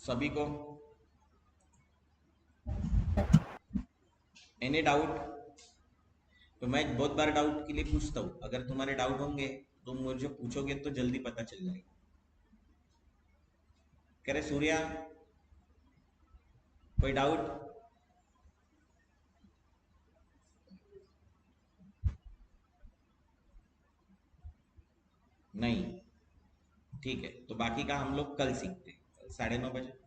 सभी को, एनी डाउट? तो मैं बहुत बार डाउट के लिए पूछता हूँ, अगर तुम्हारे डाउट होंगे तो मुझे पूछोगे तो जल्दी पता चल जाएगा। कह रहे सूर्या, कोई डाउट? नहीं, ठीक है, तो बाकी का हम लोग कल सीखते हैं 9:30 बजे।